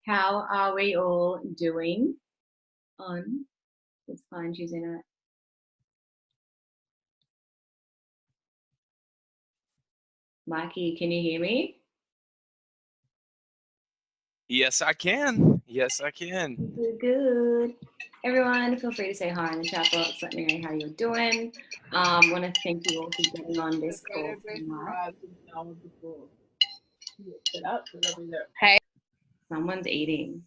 How are we all doing on this fine Tuesday night? Mikey, can you hear me? Yes, I can. Yes, I can. Good. Everyone, feel free to say hi in the chat box. Let me know how you're doing. I want to thank you all for getting on this call tonight. Hey, someone's eating.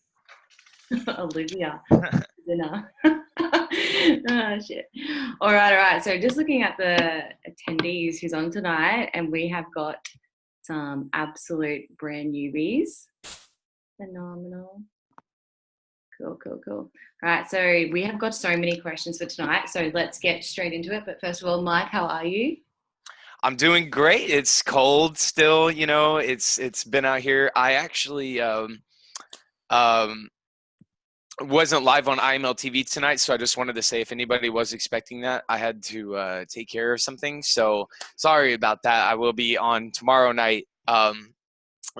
Olivia, dinner. Oh, shit. All right. So just looking at the attendees who's on tonight, and we have got some absolute brand newbies. Phenomenal. Cool. All right, so we have got so many questions for tonight, so let's get straight into it. But first of all, Mike, how are you? I'm doing great. It's cold still, you know, it's been out here. I actually wasn't live on IML TV tonight, so I just wanted to say if anybody was expecting that, I had to take care of something. So sorry about that. I will be on tomorrow night,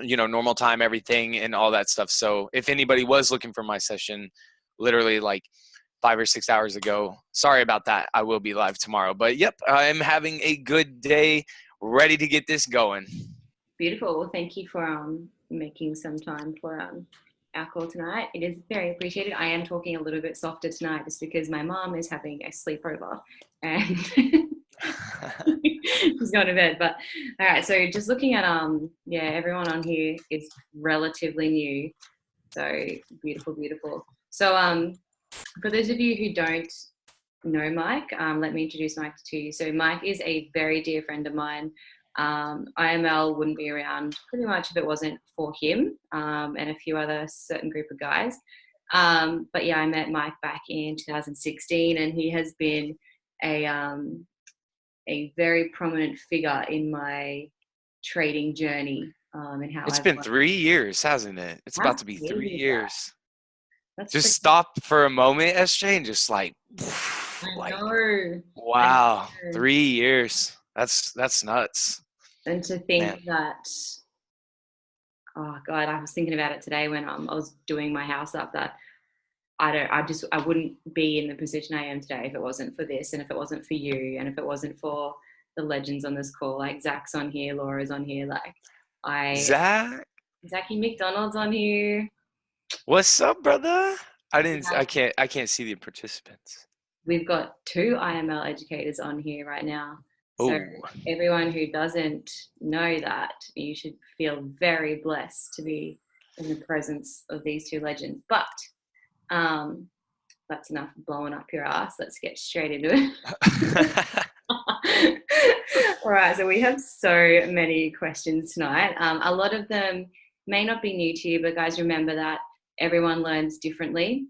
you know, normal time, everything and all that stuff. So if anybody was looking for my session, literally like 5 or 6 hours ago, sorry about that. I will be live tomorrow. But yep, I'm having a good day, ready to get this going. Beautiful. Well, thank you for making some time for our call tonight. It is very appreciated. I am talking a little bit softer tonight just because my mom is having a sleepover and she's going to bed. But all right, so just looking at everyone on here is relatively new. So beautiful. So for those of you who don't know Mike, let me introduce Mike to you. So Mike is a very dear friend of mine. IML wouldn't be around pretty much if it wasn't for him and a few other certain group of guys. But yeah, I met Mike back in 2016, and he has been a very prominent figure in my trading journey. And how It's been 3 years, hasn't it? It's about to be 3 years. Just stop for a moment, SJ, and just like know. Wow, 3 years. That's nuts. And to think that, oh God, I was thinking about it today when I was doing my house up, that I wouldn't be in the position I am today if it wasn't for this, and if it wasn't for you, and if it wasn't for the legends on this call, like Zach's on here, Laura's on here, like Zachy McDonald's on here. What's up, brother? I can't see the participants. We've got 2 IML educators on here right now. So everyone who doesn't know that, you should feel very blessed to be in the presence of these 2 legends. But that's enough blowing up your ass. Let's get straight into it. All right, so we have so many questions tonight. A lot of them may not be new to you, but guys, remember that everyone learns differently.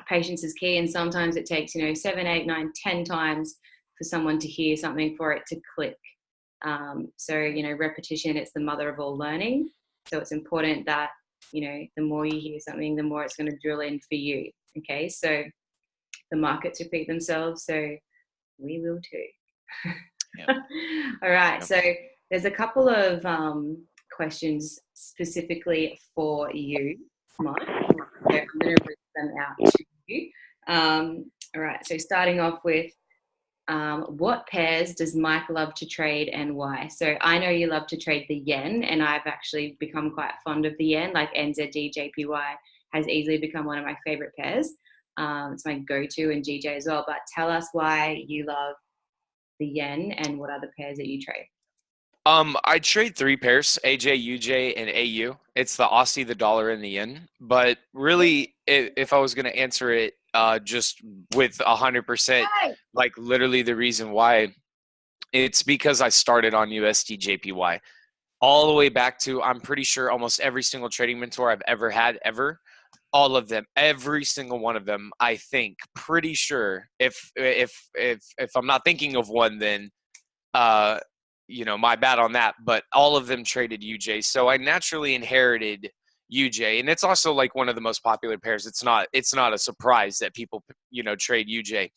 Patience is key, and sometimes it takes 7, 8, 9, 10 times for someone to hear something for it to click. So repetition, it's the mother of all learning. So it's important that the more you hear something, the more it's going to drill in for you. Okay, so the markets repeat themselves, so we will too. Yep. All right, yep. So there's a couple of questions specifically for you, Mike. So I'm going to read them out to you. All right, so starting off with, what pairs does Mike love to trade and why? So I know you love to trade the yen, and I've actually become quite fond of the yen, like NZD, JPY has easily become one of my favorite pairs. It's my go-to, and GJ as well. But tell us why you love the yen and what other pairs that you trade. I trade 3 pairs, AJ, UJ, and AU. It's the Aussie, the dollar, and the yen. But really, if I was going to answer it just with 100%, like literally the reason why, it's because I started on USD JPY all the way back to, I'm pretty sure almost every single trading mentor I've ever had ever, all of them, every single one of them, I think, pretty sure, if I'm not thinking of one, then uh my bad on that, but all of them traded UJ. So I naturally inherited UJ, and it's also like one of the most popular pairs. It's not a surprise that people trade UJ.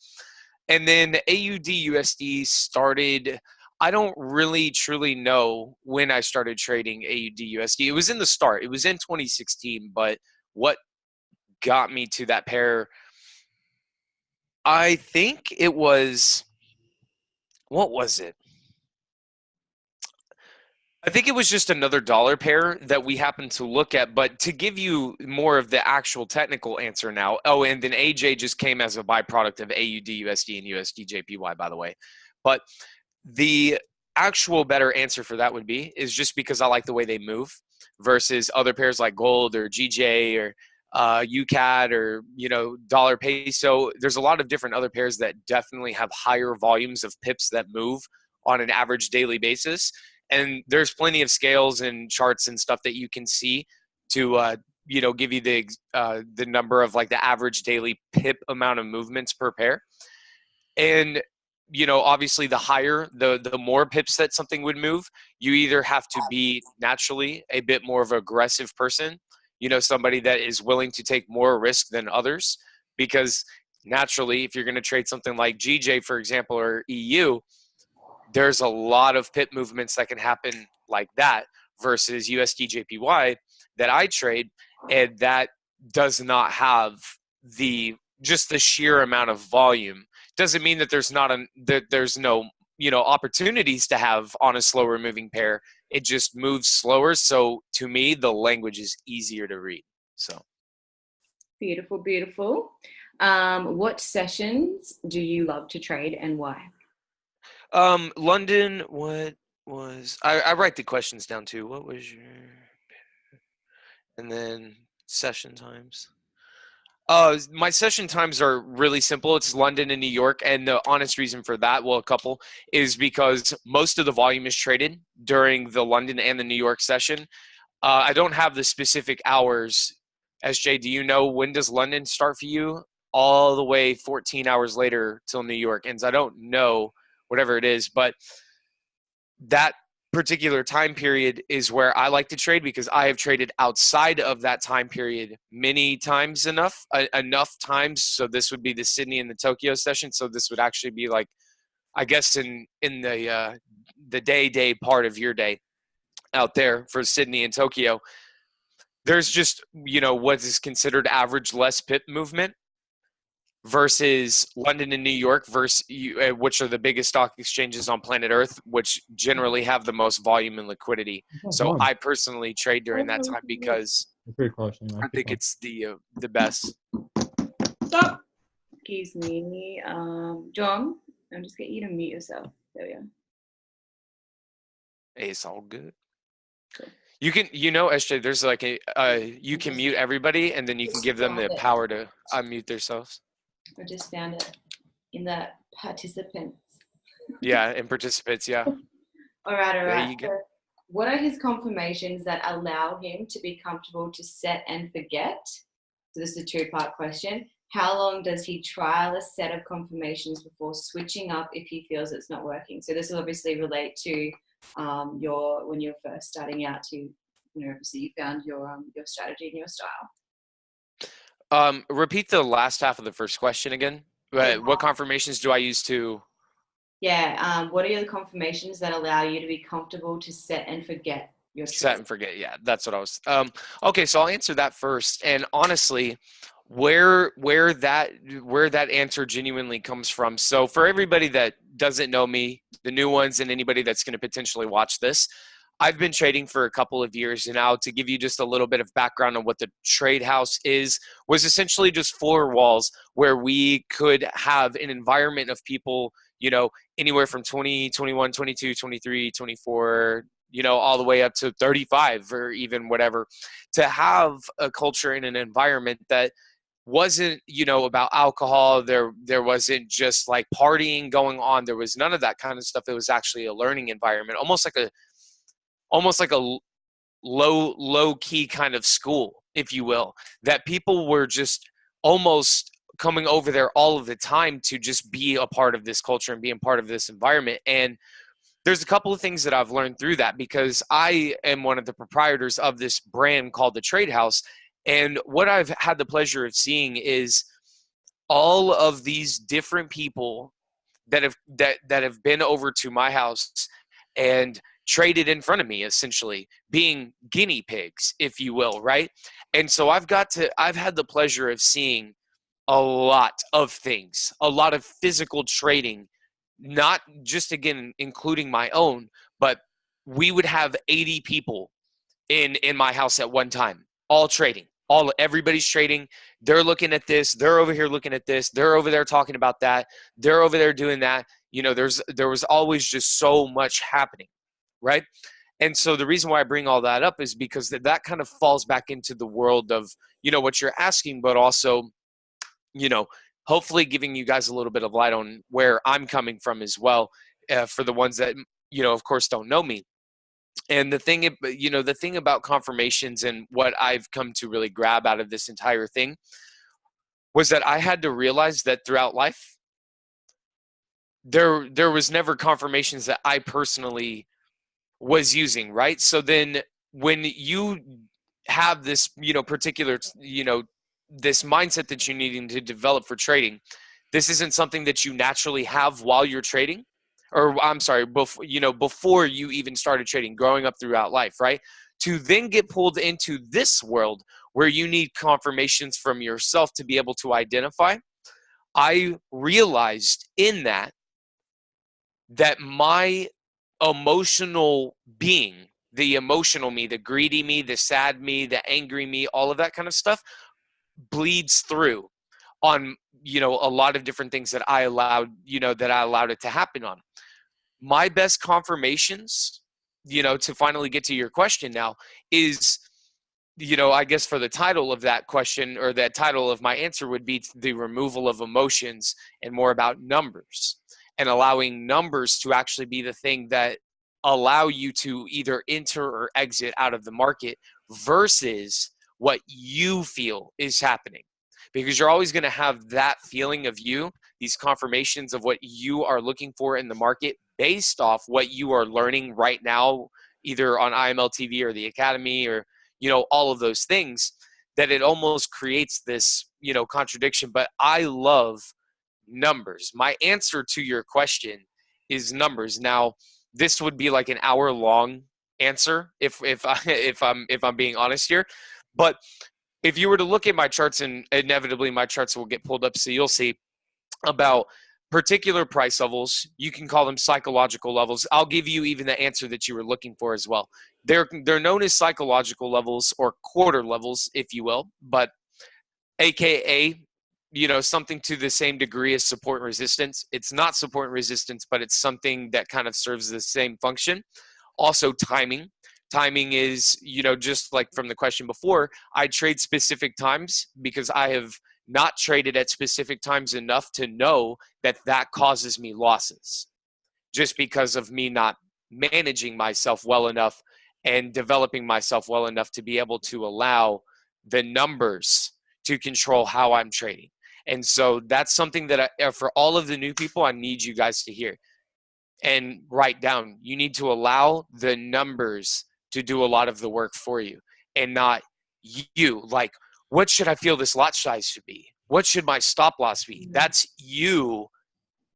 And then AUD USD started, I don't really truly know when I started trading AUD USD. It was in the start. It was in 2016, but what got me to that pair, I think it was, what was it? I think it was just another dollar pair that we happened to look at. But to give you more of the actual technical answer now, oh, and then AJ just came as a byproduct of AUD USD and USD JPY, by the way. But the actual better answer for that would be is just because I like the way they move versus other pairs like gold or GJ or UCAD or dollar peso. There's a lot of different other pairs that definitely have higher volumes of pips that move on an average daily basis. And there's plenty of scales and charts and stuff that you can see to give you the number of like the average daily pip amount of movements per pair. And obviously the higher, the more pips that something would move, you either have to be naturally a bit more of an aggressive person, somebody that is willing to take more risk than others, because naturally, if you're going to trade something like GJ, for example, or EU, there's a lot of pip movements that can happen like that versus USD JPY that I trade, and that does not have just the sheer amount of volume. Doesn't mean that there's no opportunities to have on a slower moving pair. It just moves slower. So to me, the language is easier to read. So Beautiful, beautiful. What sessions do you love to trade and why? London, what was I write the questions down too. What was your, and then session times? My session times are really simple. It's London and New York, and the honest reason for that, well, a couple, is because most of the volume is traded during the London and the New York session. I don't have the specific hours. SJ, do you know when does London start for you? All the way 14 hours later till New York ends. I don't know whatever it is, but that particular time period is where I like to trade because I have traded outside of that time period many times enough times. So this would be the Sydney and the Tokyo session. So this would actually be like, I guess in the day part of your day out there for Sydney and Tokyo. There's just what is considered average less pip movement versus London and New York, which are the biggest stock exchanges on planet Earth, which generally have the most volume and liquidity. So I personally trade during that time because I think it's the best. Stop. Excuse me, John. I'll just get you to mute yourself. There we go. Hey, it's all good. You can, SJ, there's like you can mute everybody, and then you can give them the power to unmute themselves. I just found it in the participants. Yeah, in participants, yeah. All right. So what are his confirmations that allow him to be comfortable to set and forget? So this is a two-part question. How long does he trial a set of confirmations before switching up if he feels it's not working? So this will obviously relate to when you're first starting out to, obviously you found your strategy and your style. Repeat the last half of the first question again. What confirmations do I use to? Yeah. What are the confirmations that allow you to be comfortable to set and forget your trades? Set and forget. Yeah, that's what I was. Okay, so I'll answer that first. And honestly, where that answer genuinely comes from. So for everybody that doesn't know me, the new ones, and anybody that's going to potentially watch this, I've been trading for a couple of years now. To give you just a little bit of background on what the trade house was essentially just floor walls where we could have an environment of people, anywhere from 20, 21, 22, 23, 24, all the way up to 35 or even whatever, to have a culture and an environment that wasn't, about alcohol. There wasn't just like partying going on. There was none of that kind of stuff. It was actually a learning environment, almost like a low key kind of school, if you will, that people were just almost coming over there all of the time to just be a part of this culture and being part of this environment. And there's a couple of things that I've learned through that, because I am one of the proprietors of this brand called the Trade House. And what I've had the pleasure of seeing is all of these different people that have been over to my house and traded in front of me, essentially being guinea pigs, if you will, right? And so I've had the pleasure of seeing a lot of things, a lot of physical trading, not just, again, including my own, but we would have 80 people in my house at one time, all trading. Everybody's trading. They're looking at this. They're over here looking at this. They're over there talking about that. They're over there doing that. There was always just so much happening, right? And so the reason why I bring all that up is because that kind of falls back into the world of, what you're asking, but also, you know, hopefully giving you guys a little bit of light on where I'm coming from as well, for the ones that, of course, don't know me. And the thing about confirmations and what I've come to really grab out of this entire thing was that I had to realize that throughout life, there was never confirmations that I personally was using, right? So then when you have this, particular, this mindset that you're needing to develop for trading, this isn't something that you naturally have while you're trading, or I'm sorry, before you even started trading, growing up throughout life, right? To then get pulled into this world where you need confirmations from yourself to be able to identify. I realized in that my emotional being, the emotional me, the greedy me, the sad me, the angry me, all of that kind of stuff bleeds through on, a lot of different things that I allowed it to happen on. My best confirmations, to finally get to your question now, is, I guess for the title of that question, or that title of my answer, would be the removal of emotions and more about numbers, and allowing numbers to actually be the thing that allow you to either enter or exit out of the market versus what you feel is happening. Because you're always going to have that feeling of these confirmations of what you are looking for in the market based off what you are learning right now, either on IML TV or the Academy, or all of those things, that it almost creates this, contradiction. But I love numbers. My answer to your question is numbers. Now, this would be like an hour long answer if I'm being honest here. But if you were to look at my charts, and inevitably my charts will get pulled up, so you'll see about particular price levels. You can call them psychological levels. I'll give you even the answer that you were looking for as well. They're known as psychological levels, or quarter levels, if you will, but AKA, something to the same degree as support and resistance. It's not support and resistance, but it's something that kind of serves the same function. Also, timing. Timing is, just like from the question before, I trade specific times because I have not traded at specific times enough to know that causes me losses, just because of me not managing myself well enough and developing myself well enough to be able to allow the numbers to control how I'm trading. And so that's something that for all of the new people, I need you guys to hear and write down. You need to allow the numbers to do a lot of the work for you, and not you. Like, what should I feel this lot size should be? What should my stop loss be? That's you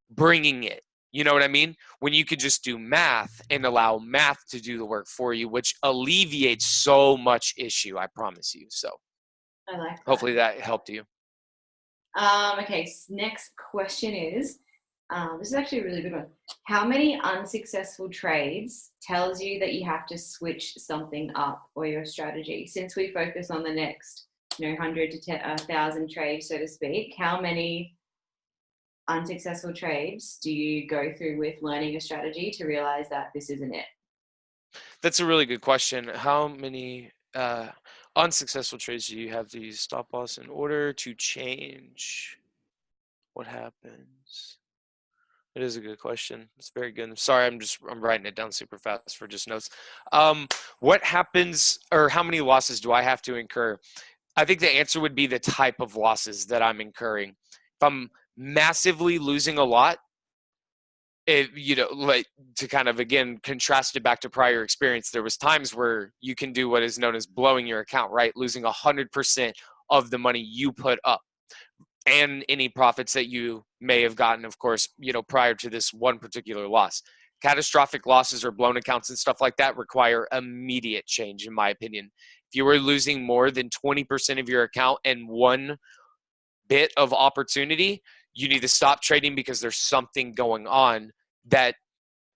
bringing it. You know what I mean? When you could just do math and allow math to do the work for you, which alleviates so much issue, I promise you. So I like that. Hopefully that helped you. Okay, next question is, this is actually a really good one. How many unsuccessful trades tells you that you have to switch something up or your strategy? Since we focus on the next, 100 to 1,000 trades, so to speak, how many unsuccessful trades do you go through with learning a strategy to realize that this isn't it? That's a really good question. How many Unsuccessful trades, do you have the stop loss in order to change what happens? It is a good question. It's very good. I'm sorry, I'm writing it down super fast for just notes. What happens, or how many losses do I have to incur? I think the answer would be the type of losses that I'm incurring. If I'm massively losing a lot, like to kind of again contrast it back to prior experience, there was times where you can do what is known as blowing your account, right? Losing 100% of the money you put up and any profits that you may have gotten, of course, prior to this one particular loss. Catastrophic losses or blown accounts and stuff like that require immediate change, in my opinion. If you are losing more than 20% of your account and one bit of opportunity, you need to stop trading because there's something going on that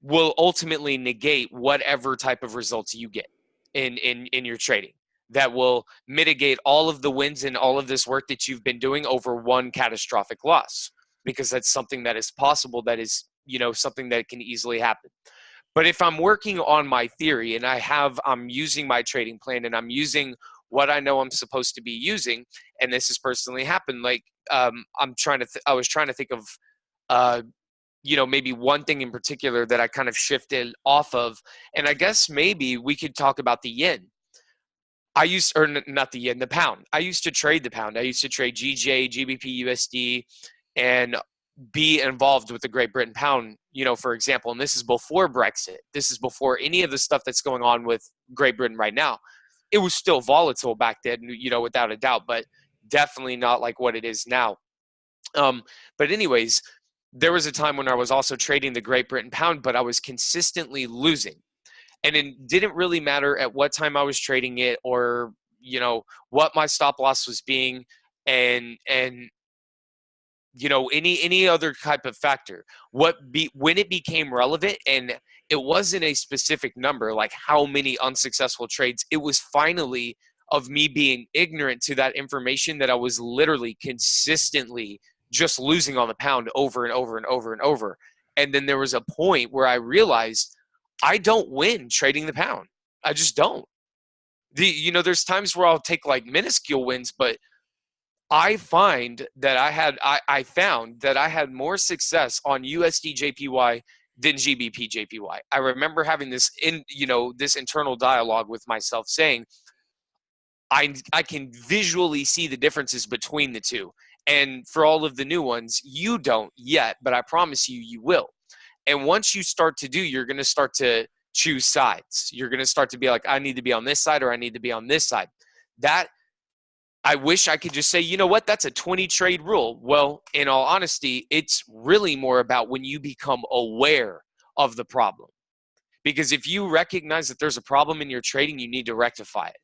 will ultimately negate whatever type of results you get in your trading. That will mitigate all of the wins and all of this work that you've been doing over one catastrophic loss, because that's something that is possible, that is, something that can easily happen. But if I'm working on my theory and I'm using my trading plan and I'm using what I know I'm supposed to be using, and this has personally happened, like I was trying to think of maybe one thing in particular that I kind of shifted off of, and I guess maybe we could talk about the yen. Not the yen, the pound. I used to trade the pound. I used to trade GJ, GBP, USD, and be involved with the Great Britain pound, for example. And this is before Brexit. This is before any of the stuff that's going on with Great Britain right now. It was still volatile back then, without a doubt, but definitely not like what it is now. But anyways, there was a time when I was also trading the Great Britain pound, but I was consistently losing. And it didn't really matter at what time I was trading it or, what my stop loss was being and any other type of factor. When it became relevant, and it wasn't a specific number, like how many unsuccessful trades, it was finally of me being ignorant to that information that I was literally consistently just losing on the pound over and over and over and over. And then there was a point where I realized I don't win trading the pound. I just don't. There's times where I'll take like minuscule wins, but I found that I had more success on USD JPY than GBP JPY. I remember having this internal dialogue with myself saying, I can visually see the differences between the two. And for all of the new ones, you don't yet, but I promise you, you will. And once you start to do, you're going to start to choose sides. You're going to start to be like, I need to be on this side or I need to be on this side. That I wish I could just say, you know what, that's a 20 trade rule. Well, in all honesty, it's really more about when you become aware of the problem. Because if you recognize that there's a problem in your trading, you need to rectify it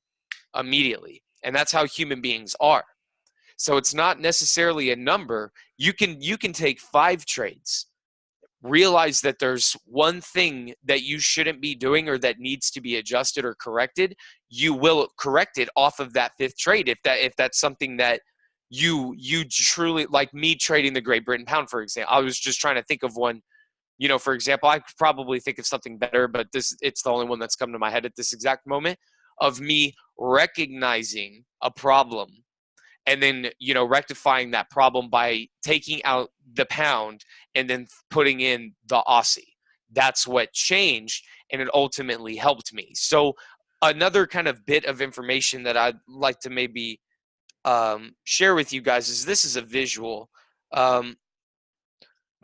immediately. And that's how human beings are. So it's not necessarily a number. You can take 5 trades, realize that there's one thing that you shouldn't be doing or that needs to be adjusted or corrected. You will correct it off of that 5th trade if that's something that you truly, like me trading the Great Britain pound, for example. I was just trying to think of one. For example, I could probably think of something better, but it's the only one that's come to my head at this exact moment, of me recognizing a problem and then, rectifying that problem by taking out the pound and then putting in the Aussie. That's what changed, and it ultimately helped me. So another kind of bit of information that I'd like to maybe share with you guys is this is a visual. Well,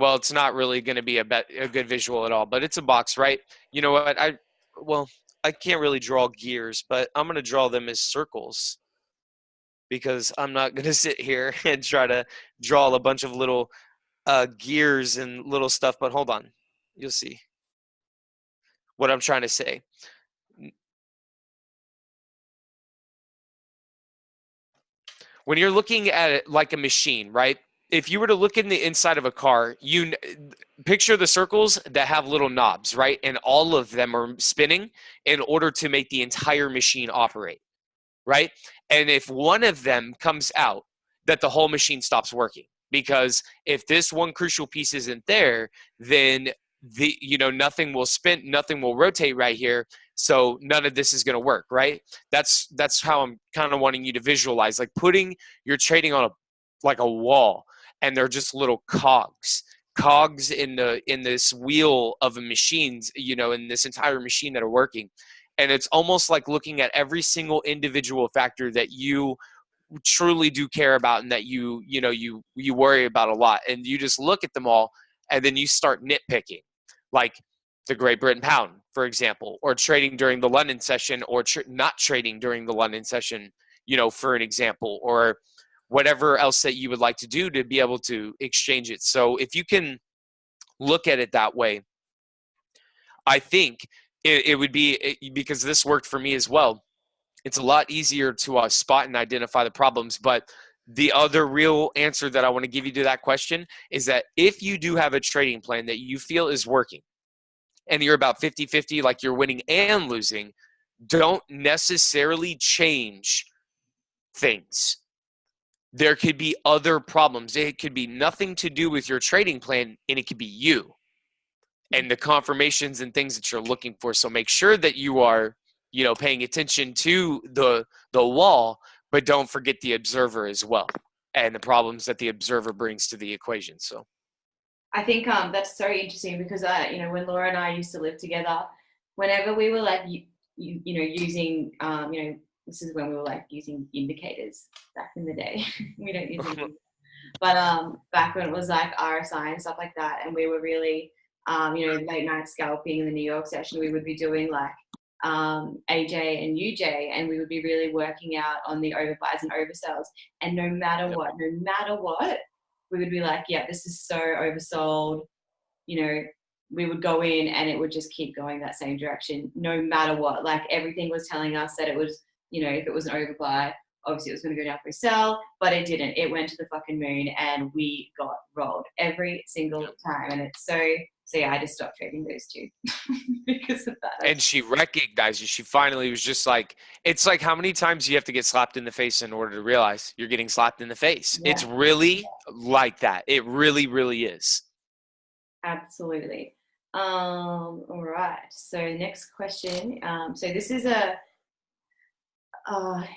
it's not really going to be a good visual at all, but it's a box, right? You know what? I can't really draw gears, but I'm going to draw them as circles, because I'm not going to sit here and try to draw a bunch of little gears and little stuff. But hold on. You'll see what I'm trying to say. When you're looking at it like a machine, right? If you were to look in the inside of a car, you picture the circles that have little knobs, right? And all of them are spinning in order to make the entire machine operate, right? And if one of them comes out, that the whole machine stops working. Because if this one crucial piece isn't there, then nothing will spin, nothing will rotate right here. So none of this is going to work, right? That's how I'm kind of wanting you to visualize, like putting your trading on a wall, and they're just little cogs in this wheel of a machines, in this entire machine that are working. And it's almost like looking at every single individual factor that you truly do care about, and that you worry about a lot, and you just look at them all, and then you start nitpicking, like the Great Britain pound, for example, or trading during the London session, or not trading during the London session, for an example, or whatever else that you would like to do to be able to exchange it. So if you can look at it that way, I think it would be, because this worked for me as well, it's a lot easier to spot and identify the problems. But the other real answer that I want to give you to that question is that if you do have a trading plan that you feel is working, and you're about 50-50, like you're winning and losing, don't necessarily change things. There could be other problems. It could be nothing to do with your trading plan, and it could be you and the confirmations and things that you're looking for. So make sure that you are, paying attention to the wall, but don't forget the observer as well, and the problems that the observer brings to the equation. So I think that's so interesting, because when Laura and I used to live together, whenever we were like using this is when we were like using indicators back in the day. We don't use them, but back when it was like RSI and stuff like that, and we were really late night scalping in the New York session, we would be doing like AJ and UJ, and we would be really working out on the overbuys and oversells. And no matter what, we would be like, yeah, this is so oversold. We would go in and it would just keep going that same direction, no matter what. Like everything was telling us that it was, if it was an overbuy, obviously it was going to go down for a sell, but it didn't. It went to the fucking moon, and we got rolled every single time. And it's so yeah, I just stopped trading those two because of that. And she recognized you. She finally was just like, it's like, how many times you have to get slapped in the face in order to realize you're getting slapped in the face? Yeah. It's really like that. It really, really is. Absolutely. All right. So next question. So this is a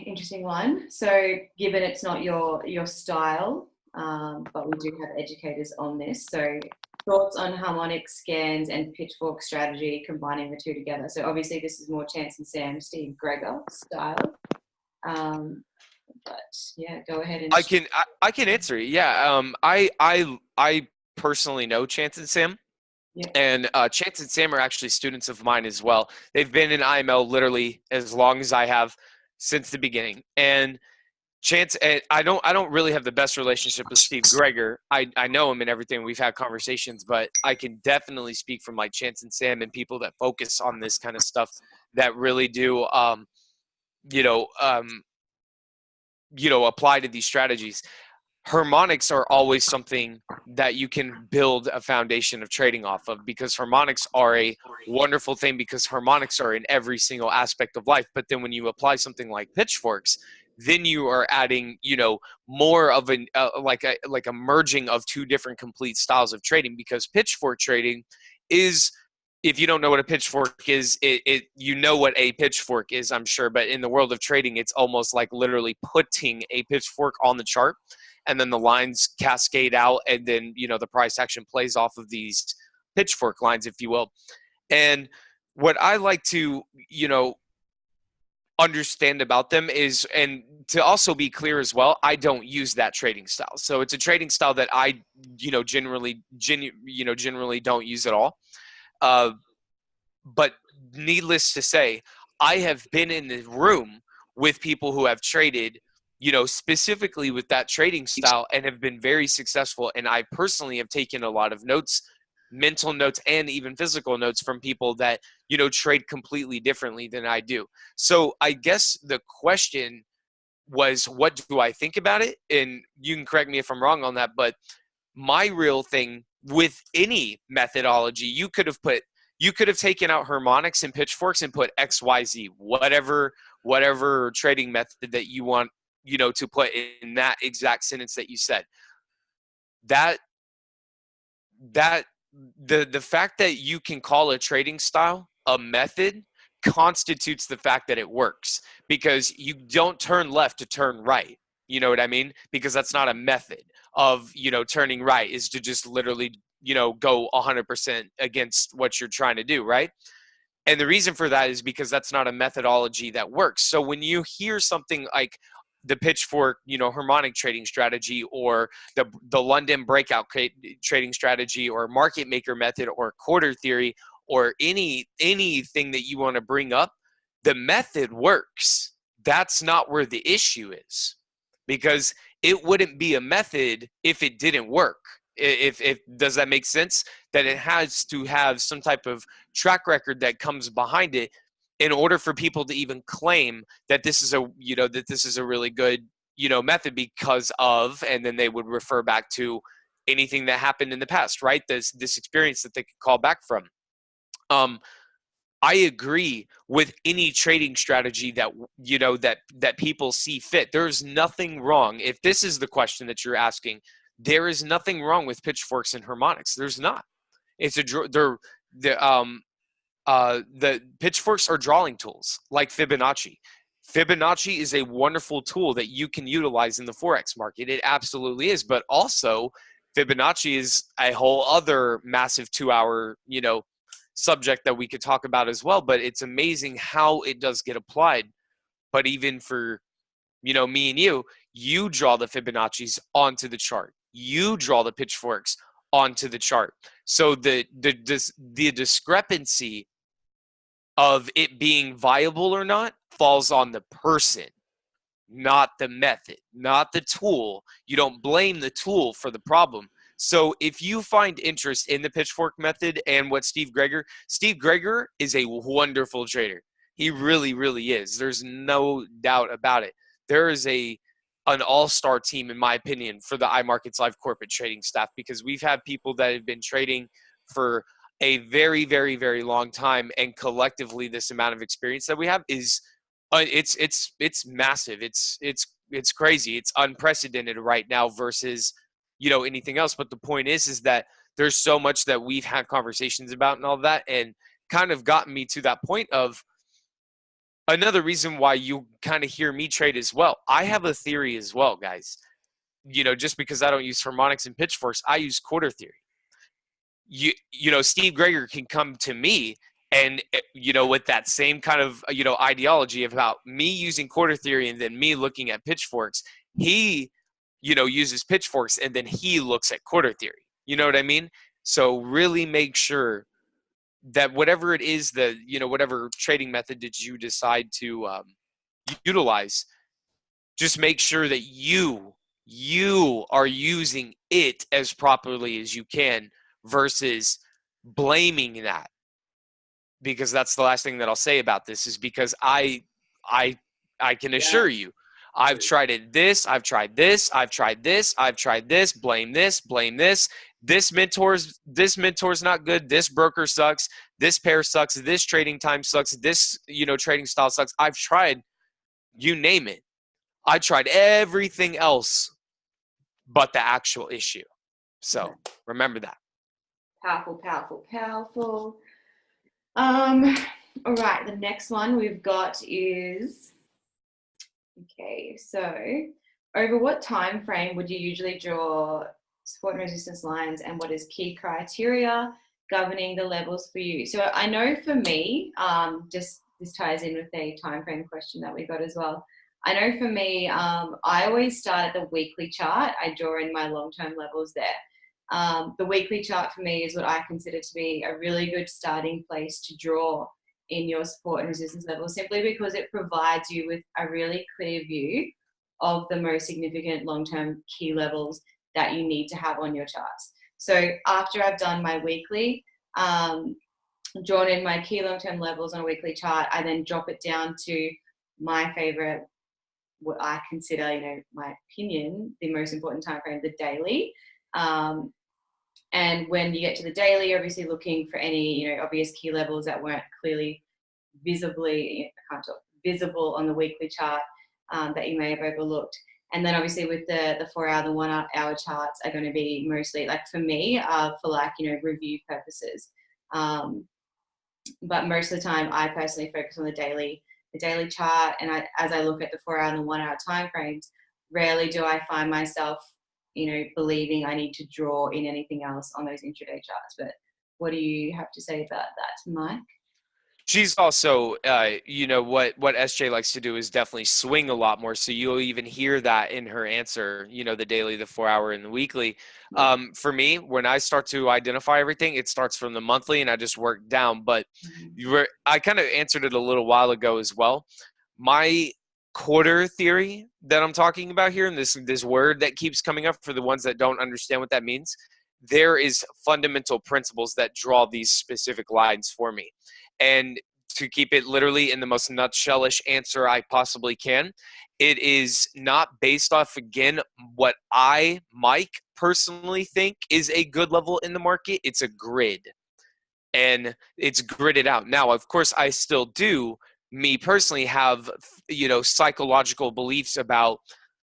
interesting one. So given it's not your style, but we do have educators on this. So thoughts on harmonics, scans, and pitchfork strategy, combining the two together. So obviously this is more Chance and Sam, Steve Gregor style. But yeah, go ahead and I can answer it. Yeah. I personally know Chance and Sam. Yeah. And Chance and Sam are actually students of mine as well. They've been in IML literally as long as I have, since the beginning. And Chance, and I don't really have the best relationship with Steve Gregor. I know him and everything. We've had conversations, but I can definitely speak from like Chance and Sam and people that focus on this kind of stuff, that really do, apply to these strategies. Harmonics are always something that you can build a foundation of trading off of, because harmonics are a wonderful thing, because harmonics are in every single aspect of life. But then when you apply something like pitchforks, then you are adding, more of an like a merging of two different complete styles of trading. Because pitchfork trading is, if you don't know what a pitchfork is, you know what a pitchfork is, I'm sure. But in the world of trading, it's almost like literally putting a pitchfork on the chart, and then the lines cascade out, and then, the price action plays off of these pitchfork lines, if you will. And what I like to, understand about them is, and to also be clear as well, I don't use that trading style. So it's a trading style that I, generally don't use at all. But needless to say, I have been in the room with people who have traded, specifically with that trading style, and have been very successful. And I personally have taken a lot of notes, mental notes, and even physical notes from people that, trade completely differently than I do. So I guess the question was, what do I think about it? And you can correct me if I'm wrong on that, but my real thing with any methodology, you could have taken out harmonics and pitchforks and put XYZ, whatever trading method that you want, to put in that exact sentence that you said. That the fact that you can call a trading style a method constitutes the fact that it works, because you don't turn left to turn right. You know what I mean? Because that's not a method of, turning right is to just literally, go 100% against what you're trying to do, right? And the reason for that is because that's not a methodology that works. So when you hear something like the pitchfork, harmonic trading strategy, or the London breakout trading strategy, or market maker method, or quarter theory, or anything that you want to bring up, the method works. That's not where the issue is, because it wouldn't be a method if it didn't work. If does that make sense? That it has to have some type of track record that comes behind it in order for people to even claim that this is a really good method because of, and then they would refer back to anything that happened in the past, right? This experience that they could call back from. I agree with any trading strategy that that people see fit. There's nothing wrong. If this is the question that you're asking, there is nothing wrong with pitchforks and harmonics. There's not. It's the pitchforks are drawing tools like Fibonacci. Fibonacci is a wonderful tool that you can utilize in the Forex market. It absolutely is. But also, Fibonacci is a whole other massive 2-hour, subject that we could talk about as well. But it's amazing how it does get applied. But even for, me and you draw the Fibonacci's onto the chart. You draw the pitchforks onto the chart. So the discrepancy of it being viable or not falls on the person, not the method, not the tool. You don't blame the tool for the problem. So if you find interest in the pitchfork method and what Steve Greger is a wonderful trader. He really, really is. There's no doubt about it. There is an all-star team, in my opinion, for the iMarkets Live corporate trading staff, because we've had people that have been trading for a very, very, very long time, and collectively this amount of experience that we have is it's massive. It's crazy. It's unprecedented right now versus anything else. But the point is that there's so much that we've had conversations about and all that, and kind of gotten me to that point of another reason why you kind of hear me trade as well. I have a theory as well, guys. Just because I don't use harmonics and pitchforks, I use quarter theory. Steve Greger can come to me and, with that same kind of, ideology about me using quarter theory and then me looking at pitchforks. He, uses pitchforks and then he looks at quarter theory. You know what I mean? So really make sure that whatever it is that, whatever trading method that you decide to utilize, just make sure that you are using it as properly as you can versus blaming that. Because that's the last thing that I'll say about this, is because I can assure you, I've tried this, I've tried this, I've tried this, I've tried this, blame this, blame this. This mentor's not good. This broker sucks. This pair sucks. This trading time sucks. This, trading style sucks. I've tried, you name it. I tried everything else but the actual issue. So remember that. Powerful, powerful, powerful. All right, the next one we've got is, okay, so over what time frame would you usually draw support and resistance lines, and what is key criteria governing the levels for you? So I know for me, just this ties in with a time frame question that we got as well. I know for me, I always start at the weekly chart. I draw in my long-term levels there. The weekly chart for me is what I consider to be a really good starting place to draw in your support and resistance levels, simply because it provides you with a really clear view of the most significant long-term key levels that you need to have on your charts. So after I've done my weekly, drawn in my key long-term levels on a weekly chart, I then drop it down to my favorite, what I consider, my opinion, the most important time frame, the daily. And when you get to the daily, you're obviously looking for any, obvious key levels that weren't clearly visible on the weekly chart that you may have overlooked. And then obviously with the 4 hour, the 1 hour charts are going to be mostly like for me, for like, review purposes. But most of the time I personally focus on the daily chart. And as I look at the 4 hour and the 1 hour time frames, rarely do I find myself, believing I need to draw in anything else on those intraday charts. But what do you have to say about that, Mike? She's also, what SJ likes to do is definitely swing a lot more. So you'll even hear that in her answer, the daily, the 4 hour, and the weekly. Yeah. For me, when I start to identify everything, it starts from the monthly and I just work down. But I kind of answered it a little while ago as well. My quarter theory that I'm talking about here, and this word that keeps coming up for the ones that don't understand what that means, there is fundamental principles that draw these specific lines for me. And to keep it literally in the most nutshellish answer I possibly can, it is not based off, again, what I, Mike, personally think is a good level in the market. It's a grid. And it's gridded out. Now, of course, I still do, me personally, have, psychological beliefs about,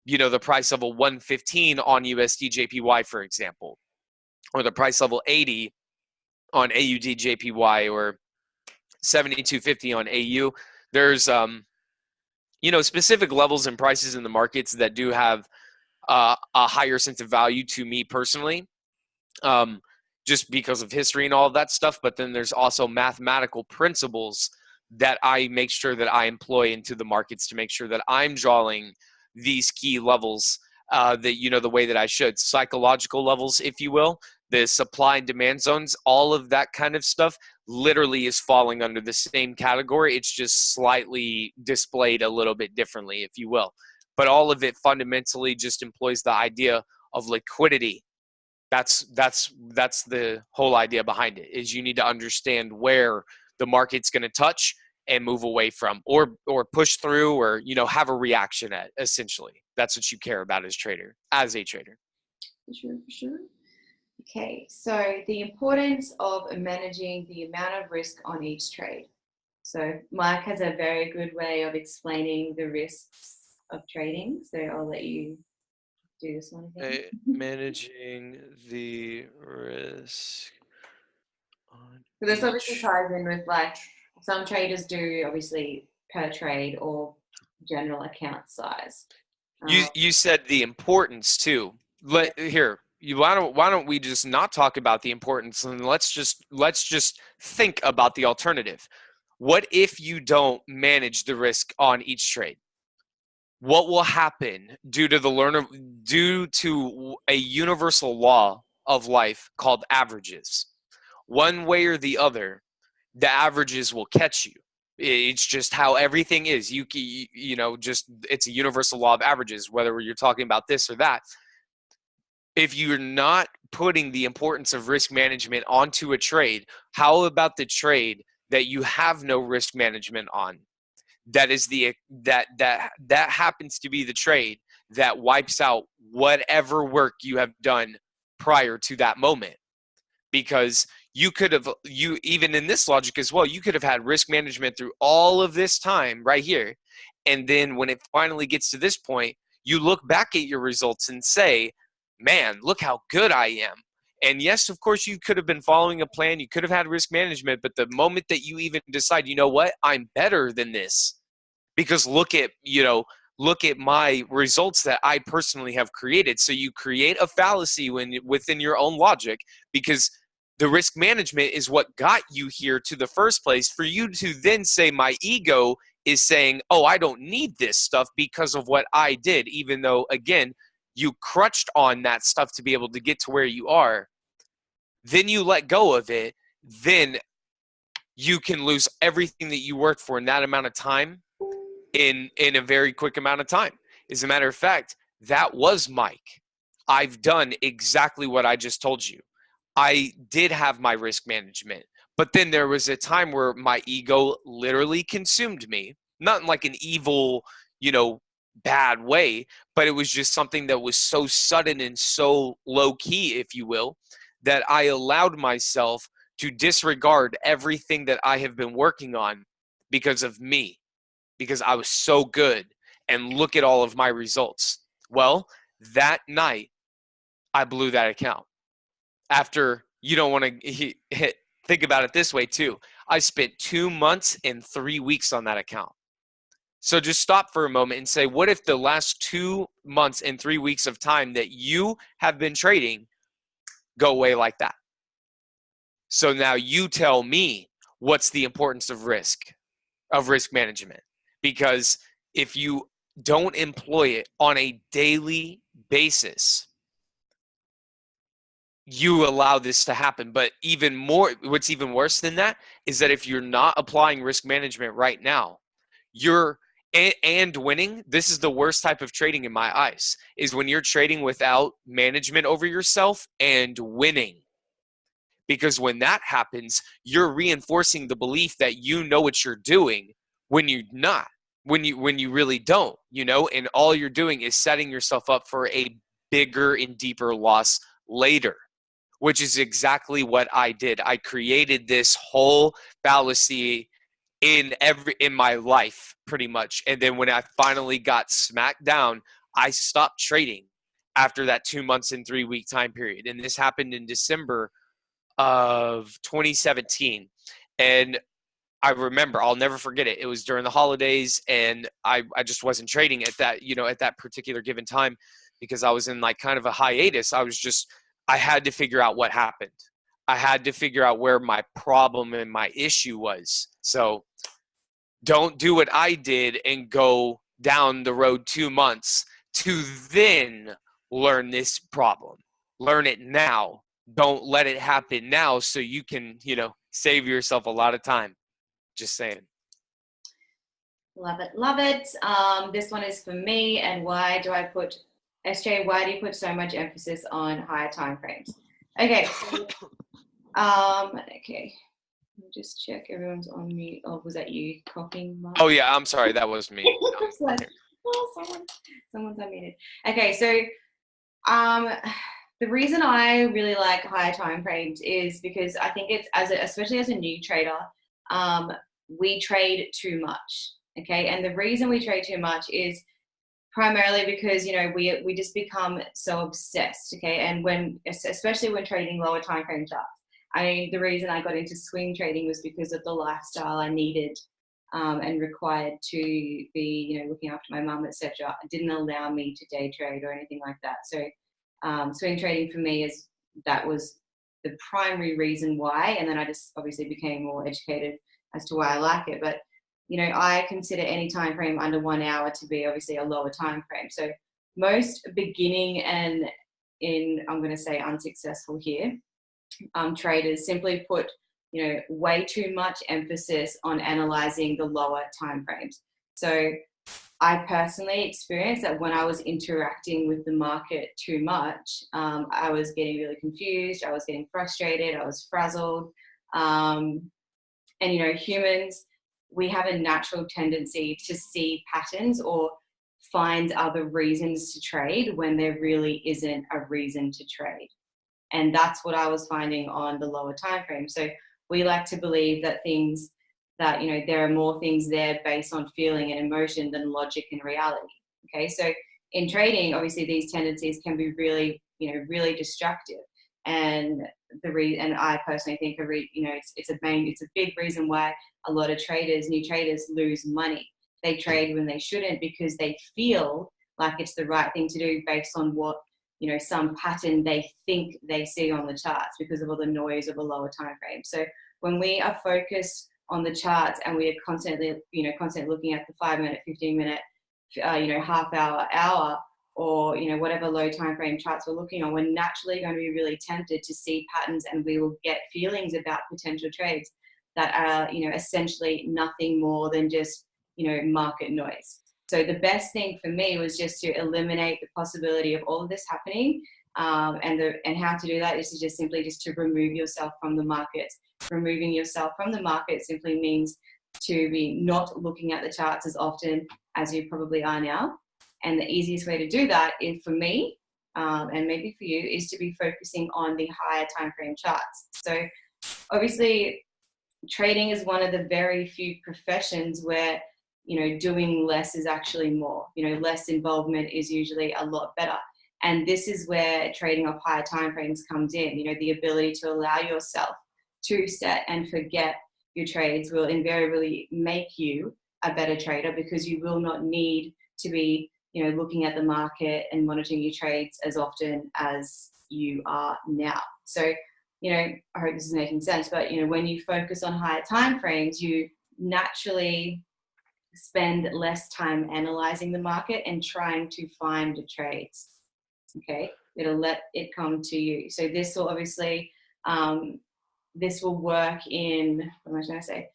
the price level 115 on USD JPY, for example, or the price level 80 on AUD JPY, or 72.50 on AU. There's specific levels and prices in the markets that do have a higher sense of value to me personally, just because of history and all of that stuff. But then there's also mathematical principles that I make sure that I employ into the markets to make sure that I'm drawing these key levels, that the way that I should. Psychological levels, if you will, the supply and demand zones, all of that kind of stuff literally is falling under the same category. It's just slightly displayed a little bit differently, if you will. But all of it fundamentally just employs the idea of liquidity. That's the whole idea behind it, is you need to understand where the market's going to touch and move away from, or push through, or have a reaction at. Essentially, that's what you care about as a trader. For sure. Okay, so the importance of managing the amount of risk on each trade. So Mike has a very good way of explaining the risks of trading. So I'll let you do this one again. Managing the risk on So this obviously ties in with, like, some traders do obviously per trade or general account size. You said the importance too. Why don't we just not talk about the importance, and let's just think about the alternative. What if you don't manage the risk on each trade? What will happen due to a universal law of life called averages? One way or the other, the averages will catch you. It's just how everything is. It's a universal law of averages, whether you're talking about this or that. If you're not putting the importance of risk management onto a trade, how about the trade that you have no risk management on? That is that happens to be the trade that wipes out whatever work you have done prior to that moment. Because even in this logic as well, you could have had risk management through all of this time right here. And then when it finally gets to this point, you look back at your results and say, man, look how good I am. And yes, of course, you could have been following a plan. You could have had risk management. But the moment that you even decide, you know what, I'm better than this, because look at my results that I personally have created. So you create a fallacy within your own logic, because the risk management is what got you here to the first place, for you to then say my ego is saying, oh, I don't need this stuff because of what I did, even though, again, you crutched on that stuff to be able to get to where you are. Then you let go of it. Then you can lose everything that you worked for in that amount of time in a very quick amount of time. As a matter of fact, that was Mike. I've done exactly what I just told you. I did have my risk management, but then there was a time where my ego literally consumed me, not in like an evil, bad way, but it was just something that was so sudden and so low key, if you will, that I allowed myself to disregard everything that I have been working on because of me, because I was so good, and look at all of my results. Well, that night I blew that account. After, you don't want to think about it this way too. I spent 2 months and 3 weeks on that account. So just stop for a moment and say, what if the last 2 months and 3 weeks of time that you have been trading go away like that? So now you tell me what's the importance of risk management. Because if you don't employ it on a daily basis, you allow this to happen. But even more, what's even worse than that is that if you're not applying risk management right now, you're and winning, this is the worst type of trading in my eyes, is when you're trading without management over yourself and winning. Because when that happens, you're reinforcing the belief that you know what you're doing when you're not, when you really don't, and all you're doing is setting yourself up for a bigger and deeper loss later, which is exactly what I did. I created this whole fallacy in my life pretty much. And then when I finally got smacked down, I stopped trading after that 2 months and 3 week time period. And this happened in December of 2017. And I remember, I'll never forget it. It was during the holidays, and I just wasn't trading at that, at that particular given time, because I was in like kind of a hiatus. I had to figure out what happened. I had to figure out where my problem and my issue was. So don't do what I did and go down the road 2 months to then learn this problem. Learn it now. Don't let it happen now, so you can, save yourself a lot of time. Just saying. Love it, love it. This one is for me. And why do you put so much emphasis on higher time frames? Okay. So, okay. Let me just check everyone's on mute. Oh, was that you coughing, Mark? Oh yeah, I'm sorry, that was me. Like, someone's unmuted. Okay, so the reason I really like higher time frames is because I think it's especially as a new trader, we trade too much. Okay, and the reason we trade too much is primarily because we just become so obsessed. Okay, and especially when trading lower time frame charts. I mean, the reason I got into swing trading was because of the lifestyle I needed and required to be, looking after my mum, etc. It didn't allow me to day trade or anything like that. So swing trading for me that was the primary reason why. And then I just obviously became more educated as to why I like it. But I consider any time frame under 1 hour to be obviously a lower time frame. So most beginning and I'm going to say unsuccessful here, traders simply put way too much emphasis on analyzing the lower time frames. So I personally experienced that when I was interacting with the market too much, I was getting really confused, I was getting frustrated, I was frazzled. And humans, we have a natural tendency to see patterns or find other reasons to trade when there really isn't a reason to trade. And that's what I was finding on the lower time frame. So we like to believe that there are more things there based on feeling and emotion than logic and reality. Okay, so in trading, obviously these tendencies can be really, really destructive. And I personally think it's a big reason why a lot of new traders lose money. They trade when they shouldn't because they feel like it's the right thing to do based on what some pattern they think they see on the charts because of all the noise of a lower time frame. So when we are focused on the charts and we are constantly looking at the 5 minute, 15 minute, half hour, or whatever low time frame charts we're looking on, we're naturally going to be really tempted to see patterns, and we will get feelings about potential trades that are essentially nothing more than just market noise. So the best thing for me was just to eliminate the possibility of all of this happening, and how to do that is to just simply to remove yourself from the markets. Removing yourself from the market simply means to be not looking at the charts as often as you probably are now. And the easiest way to do that is, for me, and maybe for you, is to be focusing on the higher time frame charts. So obviously trading is one of the very few professions where doing less is actually more. Less involvement is usually a lot better. And this is where trading off higher timeframes comes in. The ability to allow yourself to set and forget your trades will invariably make you a better trader, because you will not need to be, looking at the market and monitoring your trades as often as you are now. So, I hope this is making sense, but, when you focus on higher timeframes, you naturally spend less time analyzing the market and trying to find the trades. Okay, it'll let it come to you. So this will obviously, this will work in, what am I trying to say?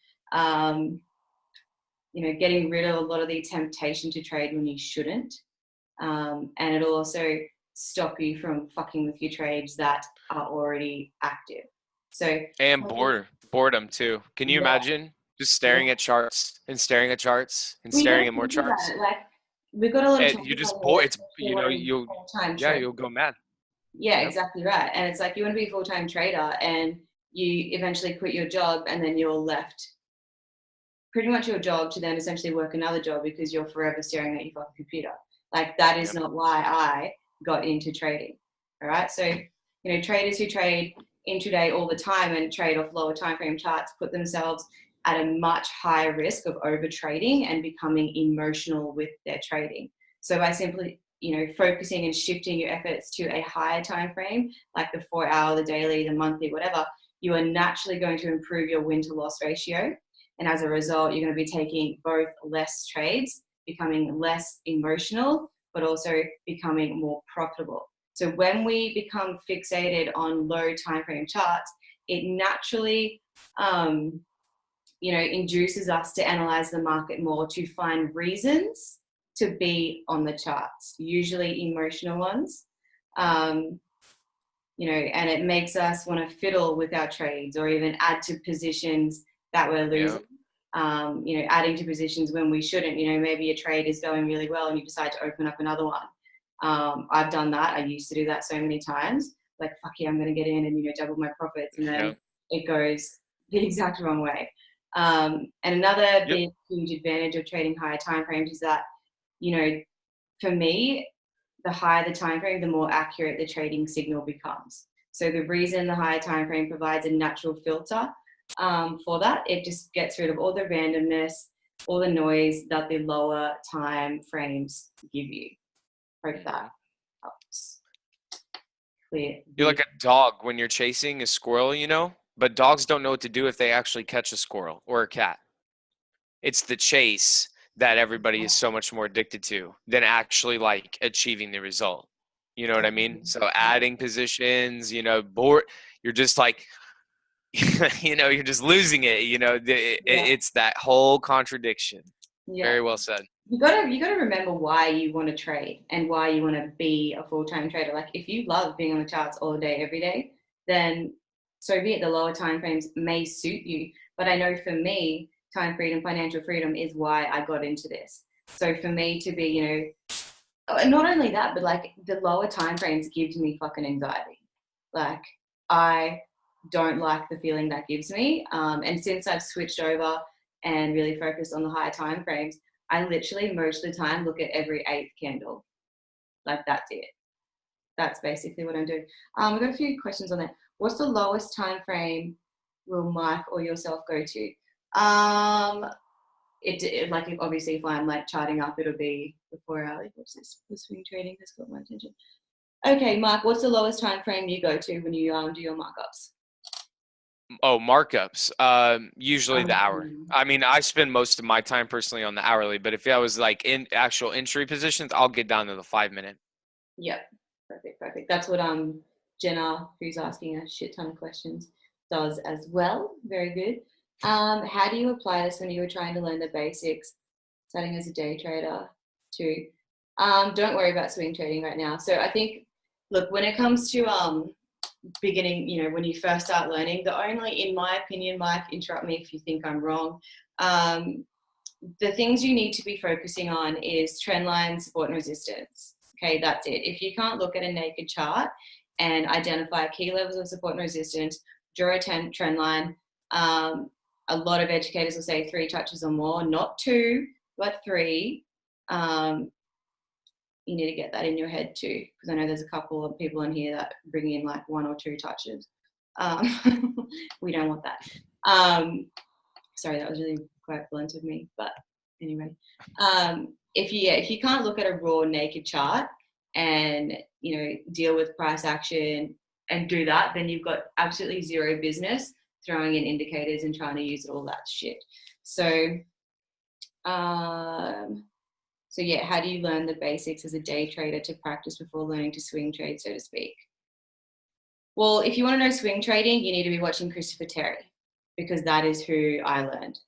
Getting rid of a lot of the temptation to trade when you shouldn't. And it'll also stop you from fucking with your trades that are already active. So, and boredom too. Can you imagine just staring at charts and staring at charts and staring at more charts? Like, we've got a lot of And you just bored. It's you'll go mad. Yeah, exactly right. And it's like, you want to be a full-time trader and you eventually quit your job, and then you're left pretty much your job to then essentially work another job because you're forever staring at your fucking computer. Like, that is not why I got into trading. All right. So, traders who trade intraday all the time and trade off lower time frame charts put themselves at a much higher risk of over trading and becoming emotional with their trading. So by simply, focusing and shifting your efforts to a higher time frame, like the 4 hour, the daily, the monthly, whatever, you are naturally going to improve your win to loss ratio. And as a result, you're going to be taking both less trades, becoming less emotional, but also becoming more profitable. So when we become fixated on low time frame charts, it naturally, induces us to analyze the market more, to find reasons to be on the charts, usually emotional ones. And it makes us want to fiddle with our trades or even add to positions that we're losing. Adding to positions when we shouldn't. Maybe a trade is going really well and you decide to open up another one. I've done that. I used to do that so many times. Like, fuck yeah, I'm going to get in and, double my profits. And then it goes the exact wrong way. And another big, huge advantage of trading higher timeframes is that, for me, the higher the time frame, the more accurate the trading signal becomes. So the reason the higher time frame provides a natural filter for that, it just gets rid of all the randomness, all the noise that the lower time frames give you. Hope that helps. Clear. You're like a dog when you're chasing a squirrel, but dogs don't know what to do if they actually catch a squirrel or a cat. It's the chase that everybody is so much more addicted to than actually like achieving the result. You know what I mean? So adding positions, bored, you're just like, you're just losing it. It's that whole contradiction. Yeah. Very well said. You gotta remember why you want to trade and why you want to be a full-time trader. Like, if you love being on the charts all day, every day, then so be it. The lower time frames may suit you. But I know for me, time freedom, financial freedom is why I got into this. So for me to be, not only that, but like the lower time frames gives me fucking anxiety. Like, I don't like the feeling that gives me. And since I've switched over and really focused on the higher time frames, I literally most of the time look at every 8th candle. Like, that's it. That's basically what I'm doing. We've got a few questions on that. What's the lowest time frame will Mike or yourself go to? Like, obviously if I'm like charting up, it'll be the 4 hour. What's this? The swing trading has got my attention. Okay, Mike, what's the lowest time frame you go to when you do your markups? Oh, markups. Usually the hour. I mean, I spend most of my time personally on the hourly, but if I was like in actual entry positions, I'll get down to the 5 minute. Yep. Perfect. That's what Jenna, who's asking a shit ton of questions, does as well. Very good. How do you apply this when you were trying to learn the basics, starting as a day trader too? Don't worry about swing trading right now. So I think, look, when it comes to beginning, when you first start learning, the only, in my opinion, Mike, interrupt me if you think I'm wrong, the things you need to be focusing on is trend line, support and resistance. Okay, that's it. If you can't look at a naked chart and identify key levels of support and resistance, draw a trend line. A lot of educators will say 3 touches or more, not 2. But 3, you need to get that in your head too, because I know there's a couple of people in here that bring in like 1 or 2 touches. We don't want that. Sorry, that was really quite blunt of me, but anyway, if you can't look at a raw naked chart and deal with price action and do that, then you've got absolutely zero business throwing in indicators and trying to use all that shit. So yeah, how do you learn the basics as a day trader to practice before learning to swing trade, so to speak? Well, if you want to know swing trading, you need to be watching Christopher Terry, because that is who I learned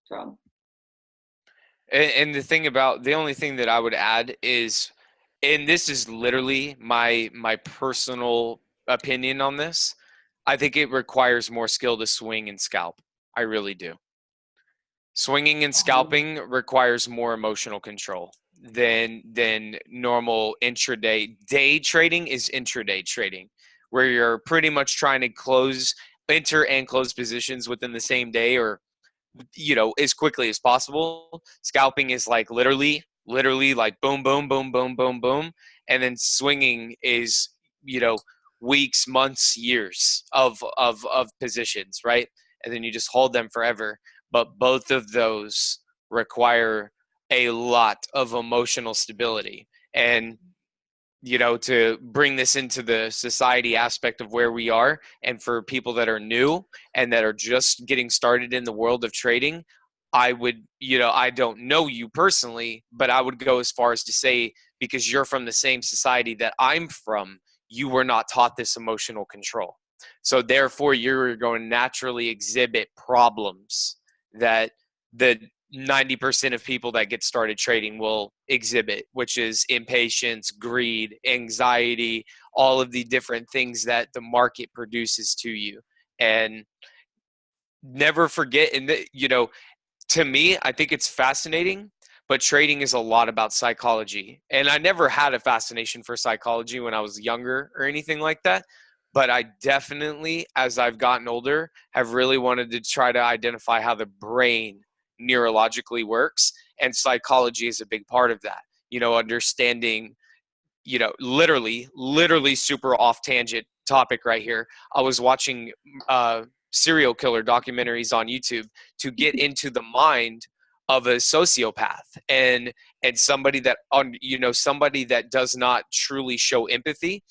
from. And the only thing that I would add is, and this is literally my personal opinion on this, I think it requires more skill to swing and scalp. I really do. Swinging and scalping requires more emotional control than normal intraday. Day trading is intraday trading, where you're pretty much trying to enter and close positions within the same day, or as quickly as possible. Scalping is like literally like boom, boom, boom, boom, boom, boom. And then swinging is, weeks, months, years of positions, right? And then you just hold them forever. But both of those require a lot of emotional stability. And to bring this into the society aspect of where we are, and for people that are new and that are just getting started in the world of trading, I would, I don't know you personally, but I would go as far as to say, because you're from the same society that I'm from, you were not taught this emotional control. So therefore, you're going to naturally exhibit problems that the 90% of people that get started trading will exhibit, which is impatience, greed, anxiety, all of the different things that the market produces to you. And never forget, and to me, I think it's fascinating, but trading is a lot about psychology. And I never had a fascination for psychology when I was younger or anything like that. But I definitely, as I've gotten older, have really wanted to try to identify how the brain neurologically works. And psychology is a big part of that. Understanding, literally super off tangent topic right here. I was watching serial killer documentaries on YouTube to get into the mind of a sociopath and somebody that somebody that does not truly show empathy,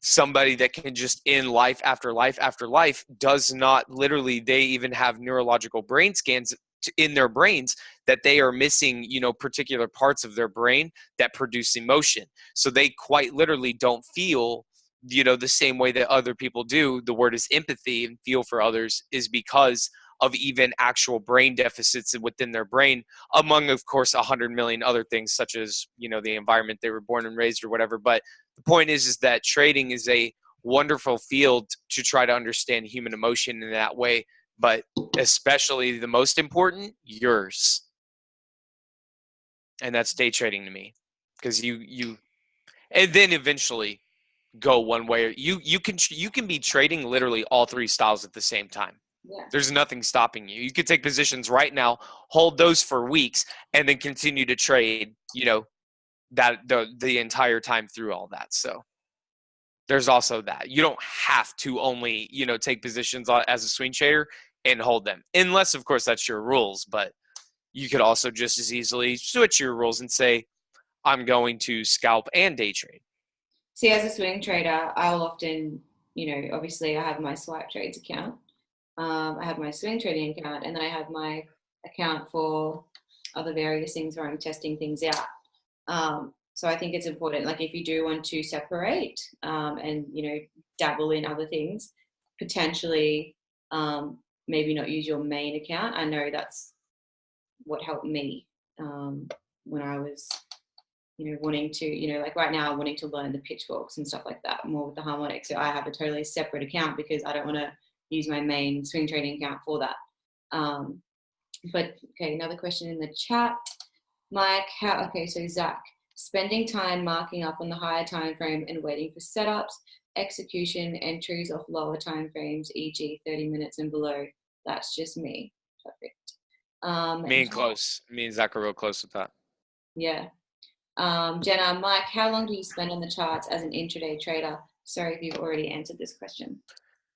somebody that can just in life after life after life does not literally, they even have neurological brain scans in their brains that they are missing, particular parts of their brain that produce emotion. So they quite literally don't feel, the same way that other people do. The word is empathy, and feel for others is because of even actual brain deficits within their brain, among, of course, 100 million other things, such as, the environment they were born and raised or whatever. But the point is that trading is a wonderful field to try to understand human emotion in that way, but especially the most important, yours. And that's day trading to me, because you and then eventually go one way. You can be trading literally all 3 styles at the same time. Yeah. There's nothing stopping you. You could take positions right now, hold those for weeks, and then continue to trade, that the entire time through all that. So there's also that. You don't have to only, take positions as a swing trader and hold them, unless, of course, that's your rules. But you could also just as easily switch your rules and say, I'm going to scalp and day trade. See, as a swing trader, I'll often, obviously I have my swipe trades account. I have my swing trading account, and then I have my account for other various things where I'm testing things out. So I think it's important, like if you do want to separate and, dabble in other things, potentially maybe not use your main account. I know that's what helped me when I was, wanting to, like right now I'm wanting to learn the pitchforks and stuff like that more with the harmonics. So I have a totally separate account because I don't want to use my main swing trading account for that. But okay, another question in the chat. Mike, okay, so Zach, spending time marking up on the higher time frame and waiting for setups, execution, entries of lower time frames, e.g. 30 minutes and below. That's just me. Perfect. Me and close. Me and Zach are real close with that. Yeah. Jenna, Mike, how long do you spend on the charts as an intraday trader? Sorry if you've already answered this question.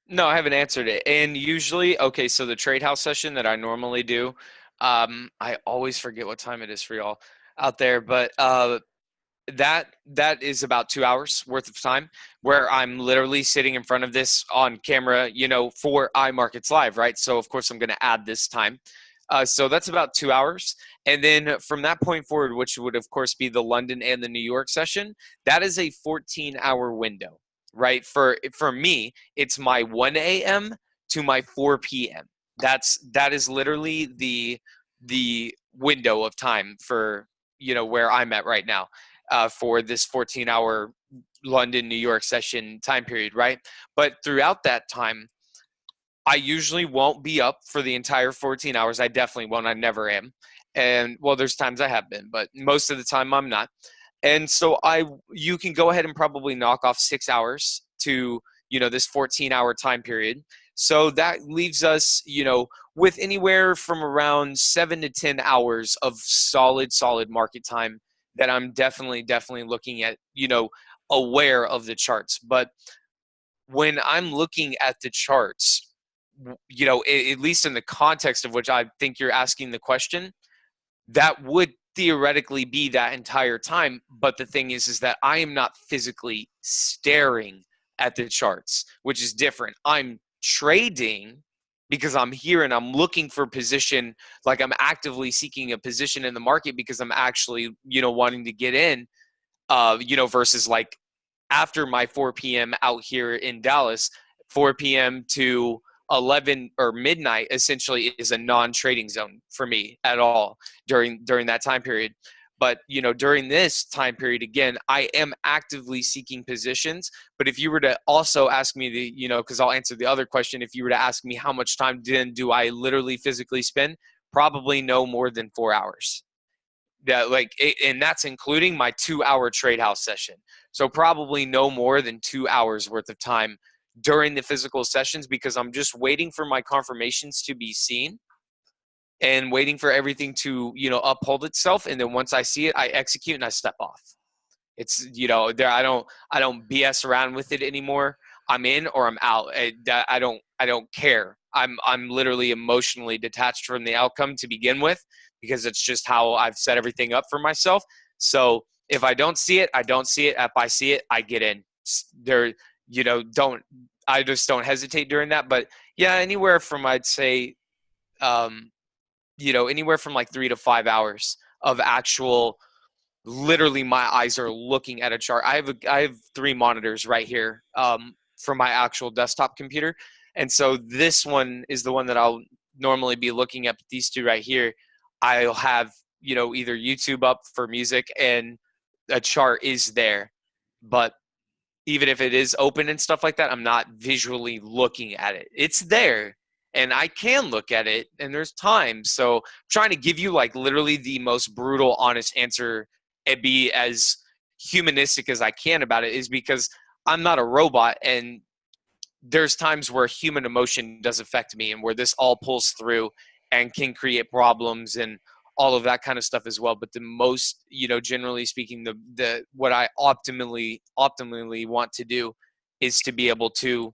No, I haven't answered it. And usually, okay, so the trade house session that I normally do, I always forget what time it is for y'all out there, but that is about 2 hours worth of time where I'm literally sitting in front of this on camera, for iMarkets Live, right? So of course I'm going to add this time. So that's about 2 hours. And then from that point forward, which would of course be the London and the New York session, that is a 14-hour window, right? For me, it's my 1 a.m. to my 4 p.m. That is literally the window of time for where I'm at right now. For this 14-hour London, New York session time period, right? But throughout that time, I usually won't be up for the entire 14 hours. I definitely won't. I never am. And well, there's times I have been, but most of the time I'm not. And so you can go ahead and probably knock off 6 hours to, this 14-hour time period. So that leaves us, with anywhere from around 7 to 10 hours of solid market time that I'm definitely looking at, aware of the charts. But when I'm looking at the charts, at least in the context of which I think you're asking the question, that would theoretically be that entire time. But the thing is that I am not physically staring at the charts, which is different. I'm trading because I'm here and I'm looking for position, like I'm actively seeking a position in the market because I'm actually, wanting to get in, versus like after my 4 p.m. out here in Dallas, 4 p.m. to 11 or midnight essentially is a non-trading zone for me at all during that time period. But during this time period, again, I am actively seeking positions. But if you were to also ask me because I'll answer the other question, if you were to ask me how much time then do I literally physically spend, probably no more than 4 hours. And that's including my 2 hour trade house session. So probably no more than 2 hours worth of time during the physical sessions because I'm just waiting for my confirmations to be seen and waiting for everything to, uphold itself. And then once I see it, I execute and I step off. It's, there, I don't BS around with it anymore. I'm in or I'm out. I don't care. I'm literally emotionally detached from the outcome to begin with because it's just how I've set everything up for myself. So if I don't see it, I don't see it. If I see it, I get in. There, I just don't hesitate during that. But yeah, anywhere from I'd say, um, anywhere from like 3 to 5 hours of actual, literally my eyes are looking at a chart. I have 3 monitors right here, for my actual desktop computer. And so this one is the one that I'll normally be looking at. These two right here, I'll have, either YouTube up for music and a chart is there. But even if it is open and stuff like that, I'm not visually looking at it. It's there and I can look at it and there's time. So I'm trying to give you like literally the most brutal, honest answer and be as humanistic as I can about it is because I'm not a robot and there's times where human emotion does affect me and where this all pulls through and can create problems and all of that kind of stuff as well. But the most, generally speaking, the what I optimally want to do is to be able to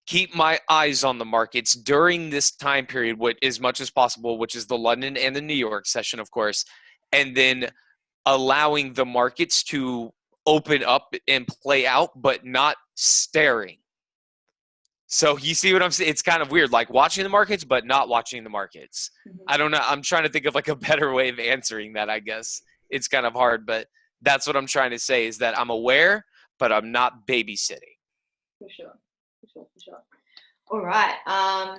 keep my eyes on the markets during this time period, what as much as possible, which is the London and the New York session, of course, and then allowing the markets to open up and play out, but not staring. So you see what I'm saying? It's kind of weird, like watching the markets, but not watching the markets. Mhm. I don't know. I'm trying to think of like a better way of answering that, I guess. It's kind of hard, but that's what I'm trying to say is that I'm aware, but I'm not babysitting. For sure. For sure. For sure. All right.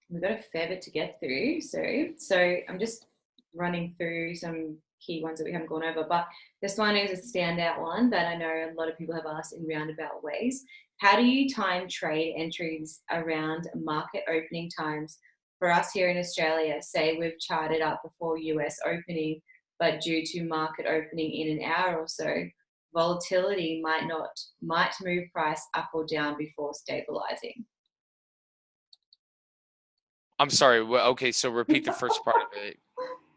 We've got a fair bit to get through. So I'm just running through some key ones that we haven't gone over, but this one is a standout one that I know a lot of people have asked in roundabout ways. How do you time trade entries around market opening times? For us here in Australia, say we've charted up before US opening, but due to market opening in an hour or so, volatility might move price up or down before stabilizing. I'm sorry. Okay, so repeat the first part of it.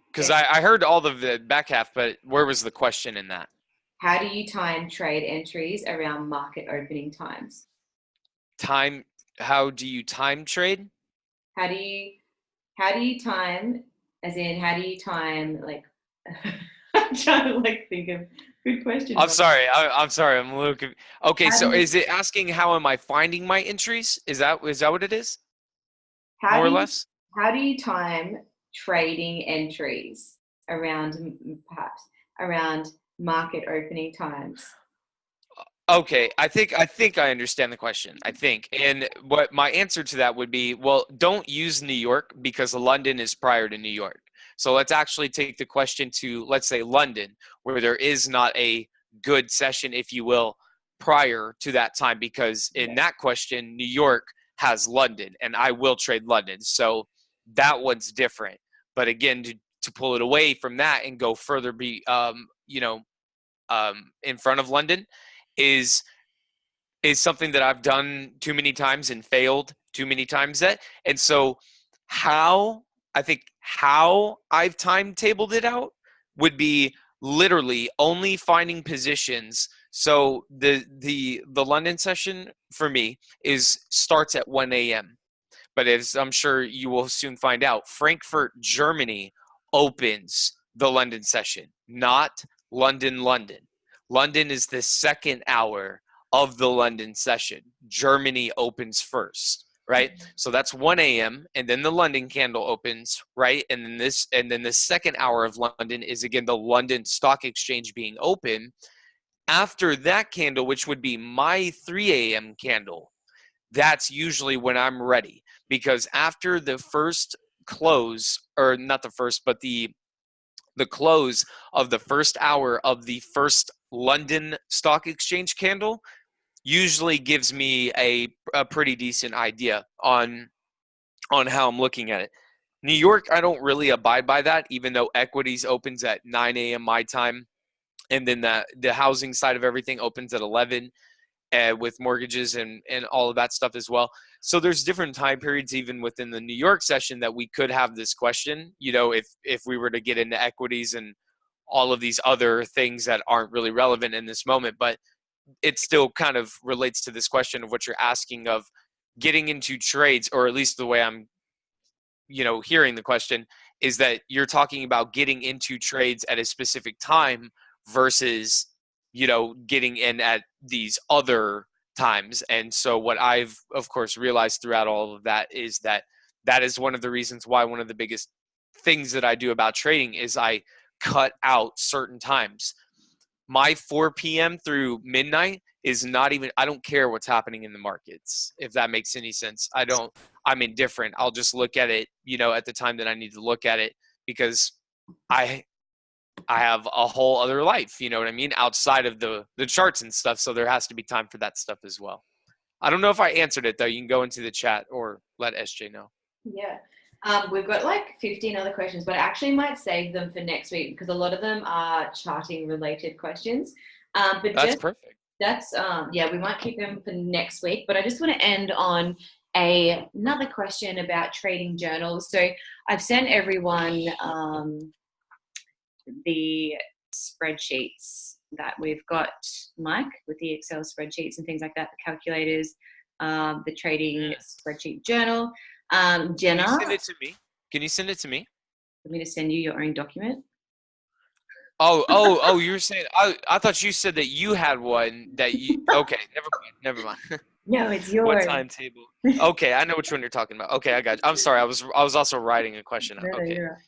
Because I heard all of the back half, but where was the question in that? How do you time trade entries around market opening times? Time, how do you time trade? How do you how do you time, as in how do you time like I'm trying to like think of good question, I'm Mark. sorry. I'm sorry. I'm a little okay, How do so you is it asking how am I finding my entries? Is that what it is? how More do or you less? how do you time trading entries around perhaps around market opening times? Okay, I think I understand the question. I think. And what my answer to that would be, well, don't use New York because London is prior to New York. So let's actually take the question to, let's say, London, where there is not a good session, if you will, prior to that time, because in Yeah. that question, New York has London, and I will trade London. So that one's different. But again, to pull it away from that and go further, in front of London, is is something that I've done too many times and failed too many times at. And so how how I've timetabled it out would be literally only finding positions. So the London session for me is starts at 1 a.m. But as I'm sure you will soon find out, Frankfurt, Germany opens the London session, not London, London. London is the second hour of the London session. Germany opens first, right? So that's 1 a.m. and then the London candle opens, right? And then the second hour of London is again the London Stock Exchange being open. After that candle, which would be my 3 a.m. candle, that's usually when I'm ready, because after the first close, or not the first, but the close of the first hour of the first London Stock Exchange candle usually gives me a pretty decent idea on how I'm looking at it. New York, I don't really abide by that, even though equities opens at 9 a.m. my time, and then the housing side of everything opens at 11, with mortgages and all of that stuff as well. So there's different time periods even within the New York session that we could have this question. If we were to get into equities and all of these other things that aren't really relevant in this moment, but it still kind of relates to this question of what you're asking of getting into trades, or at least the way I'm hearing the question is that you're talking about getting into trades at a specific time versus getting in at these other times. And so what I've of course realized throughout all of that is that that is one of the reasons why one of the biggest things that I do about trading is I cut out certain times. My 4 p.m. through midnight is not even, I don't care what's happening in the markets, if that makes any sense. I'm indifferent. I'll just look at it, at the time that I need to look at it, because I I have a whole other life, you know what I mean, outside of the charts and stuff. So there has to be time for that stuff as well. I don't know if I answered it though. You can go into the chat or let SJ know. Yeah. We've got like 15 other questions, but I actually might save them for next week because a lot of them are charting related questions. But That's just perfect. that's yeah, we might keep them for next week. But I just want to end on another question about trading journals. So I've sent everyone the spreadsheets that we've got, Mike, with the Excel spreadsheets and things like that, the calculators, the trading spreadsheet journal. Can you Jenna, send it to me? Can you send it to me? for me to send you your own document. Oh, you were saying, I thought you said that you had one that you, okay, never mind. No, it's What yours. timetable? Okay, I know which one you're talking about. Okay, I got you. I'm sorry. I was also writing a question out. No, Okay. you're right.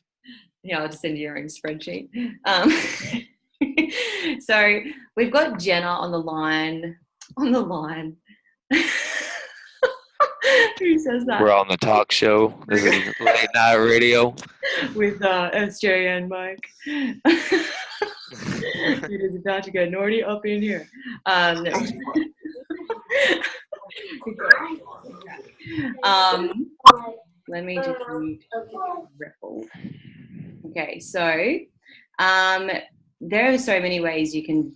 Yeah, I'll just send you your own spreadsheet. Um, so we've got Jenna on the line. On the line. Who says that? We're on the talk show. This is late night radio. With SJ and Mike. It is about to get naughty up in here. No. Let me just mute Ripple. Okay, so there are so many ways you can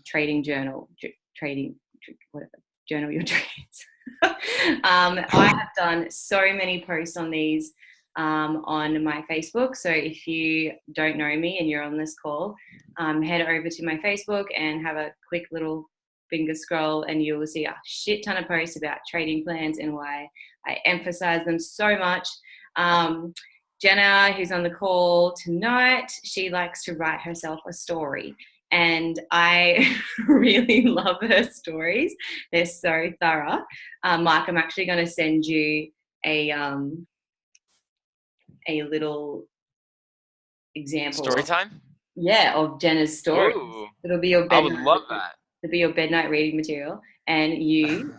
whatever, journal your trades. I have done so many posts on these on my Facebook. So if you don't know me and you're on this call, head over to my Facebook and have a quick little finger scroll, and you will see a shit ton of posts about trading plans and why I emphasize them so much. Jenna, who's on the call tonight, she likes to write herself a story. And I really love her stories. They're so thorough. Mike, I'm actually going to send you a little example Story of, time? yeah, of Jenna's stories. Ooh, It'll be your I bed would night, love that. it'll be your bed night reading material, and you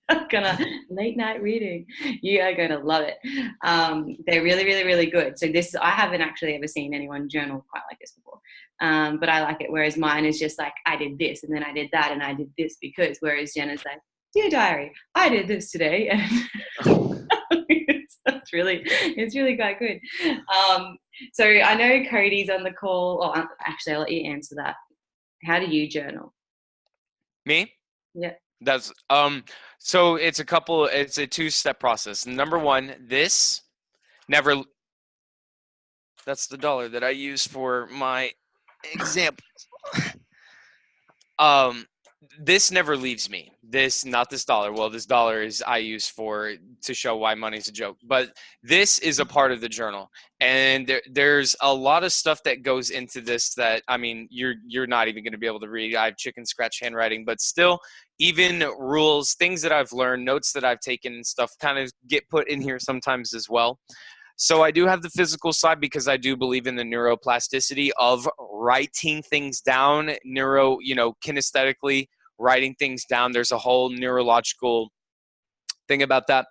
are gonna late night reading. You are gonna love it. They're really, really, really good. So this, I haven't actually ever seen anyone journal quite like this before, but I like it. Whereas mine is just like, I did this and then I did that and I did this because. Whereas Jenna's like, dear diary, I did this today, and it's really quite good. So I know Cody's on the call. Oh, actually, I'll let you answer that. How do you journal? Me? Yeah. That's so it's a two-step process. Number one, this never that's the dollar that I use for my example. This never leaves me. Not this dollar. Well, this dollar is I use to show why money's a joke. But this is a part of the journal, and there's a lot of stuff that goes into this that, I mean, you're not even going to be able to read. I have chicken scratch handwriting, but still, even rules, things that I've learned, notes that I've taken, and stuff kind of get put in here sometimes as well. So I do have the physical side because I do believe in the neuroplasticity of writing things down, kinesthetically writing things down. There's a whole neurological thing about that.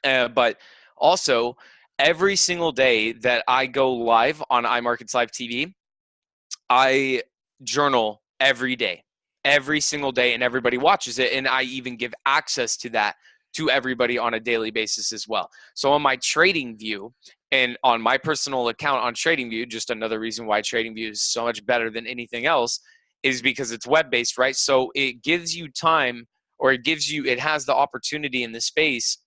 But also, every single day that I go live on iMarkets Live TV, I journal every day, every single day, and everybody watches it. And I even give access to that to everybody on a daily basis as well. So on my TradingView and on my personal account on TradingView, just another reason why TradingView is so much better than anything else is because it's web-based, right? So it gives you time, or it has the opportunity in the space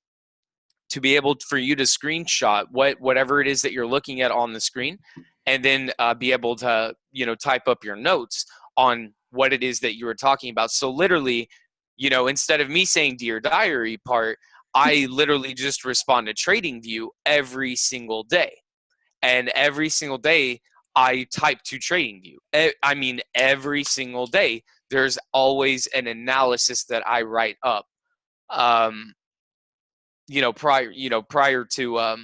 to be able for you to screenshot whatever it is that you're looking at on the screen, and then be able to type up your notes on what it is that you were talking about. So literally, instead of me saying dear diary part, I literally just respond to TradingView every single day, and every single day I type to TradingView. I mean, every single day there's always an analysis that I write up. Prior to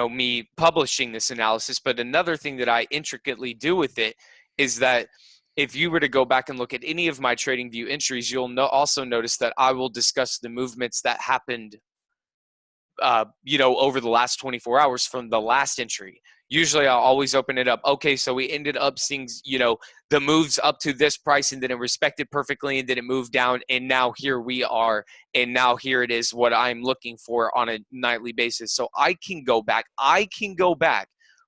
me publishing this analysis. But another thing that I intricately do with it is that if you were to go back and look at any of my TradingView entries, you'll also notice that I will discuss the movements that happened over the last 24 hours from the last entry. Usually I'll always open it up. Okay, so we ended up seeing, the moves up to this price, and then it respected perfectly, and then it moved down, and now here we are, and now here it is what I'm looking for on a nightly basis. So I can go back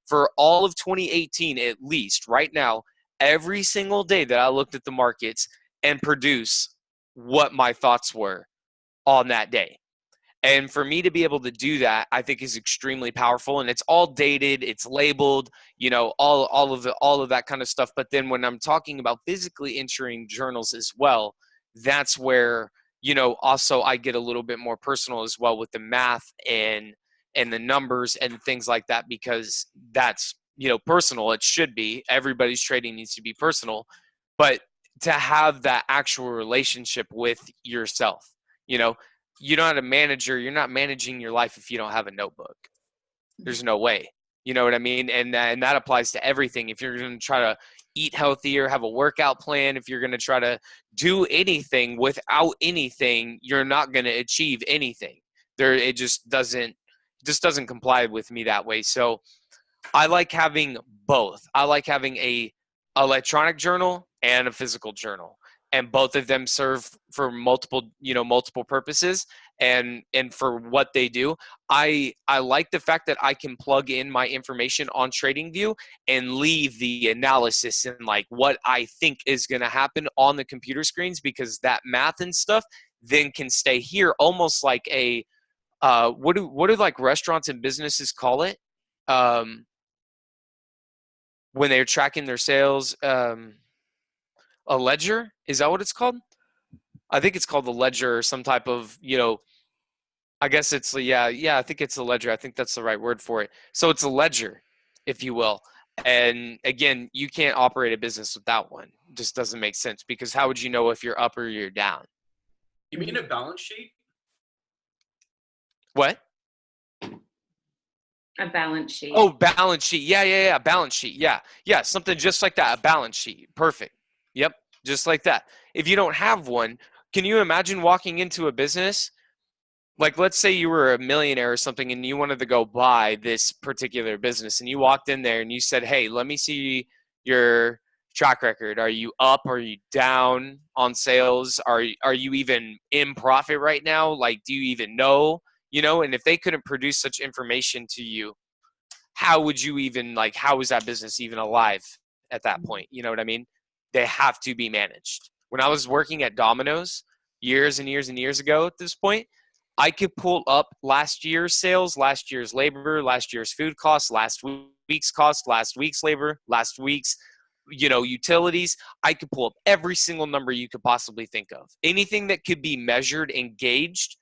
for all of 2018 at least right now, every single day that I looked at the markets, and produce what my thoughts were on that day. And for me to be able to do that, I think is extremely powerful. And it's all dated, it's labeled, all of that kind of stuff. But then when I'm talking about physically entering journals as well, that's where, also I get a little bit more personal as well with the math and the numbers and things like that, because that's, personal. It should be. Everybody's trading needs to be personal. But to have that actual relationship with yourself, you're not a manager. You're not managing your life if you don't have a notebook. There's no way. You know what I mean? And that applies to everything. If you're going to try to eat healthier, have a workout plan, if you're going to try to do anything without anything, you're not going to achieve anything. It just doesn't comply with me that way. So I like having both. I like having a electronic journal and a physical journal, and both of them serve for multiple purposes and for what they do. I like the fact that I can plug in my information on TradingView and leave the analysis and like what I think is going to happen on the computer screens, because that math and stuff then can stay here almost like a what do like restaurants and businesses call it? When they're tracking their sales, a ledger, is that what it's called? I think it's called the ledger, or some type of, I guess it's, yeah, I think it's a ledger. I think that's the right word for it. So it's a ledger, if you will. And again, you can't operate a business without one. It just doesn't make sense, because how would you know if you're up or you're down? You mean a balance sheet? What? A balance sheet. Oh, balance sheet. Yeah. Balance sheet. Yeah. Something just like that. A balance sheet. Perfect. Yep. Just like that. If you don't have one, can you imagine walking into a business? Like, let's say you were a millionaire or something and you wanted to go buy this particular business, and you walked in there and you said, hey, let me see your track record. Are you up? Are you down on sales? Are you even in profit right now? Like, do you even know? And if they couldn't produce such information to you, how would you even, like, how is that business even alive at that point? You know what I mean? They have to be managed. When I was working at Domino's years and years and years ago at this point, I could pull up last year's sales, last year's labor, last year's food costs, last week's cost, last week's labor, last week's, utilities. I could pull up every single number you could possibly think of. Anything that could be measured and gauged,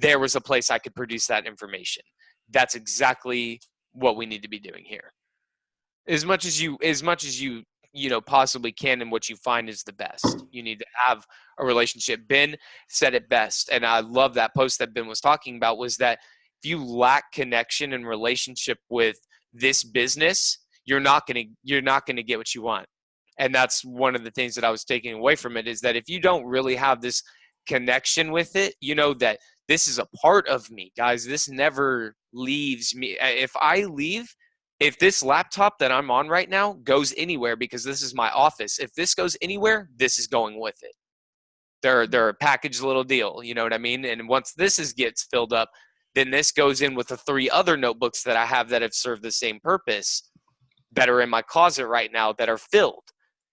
there was a place I could produce that information. That's exactly what we need to be doing here. As much as you possibly can, and what you find is the best. You need to have a relationship. Ben said it best, and I love that post that Ben was talking about, was that if you lack connection and relationship with this business, you're not going to get what you want. And that's one of the things that I was taking away from it, is that if you don't really have this connection with it, that this is a part of me, guys. This never leaves me. If this laptop that I'm on right now goes anywhere, because this is my office, if this goes anywhere, this is going with it. They're a packaged little deal, you know what I mean? And once gets filled up, then this goes in with the 3 other notebooks that I have that have served the same purpose, that are in my closet right now, that are filled.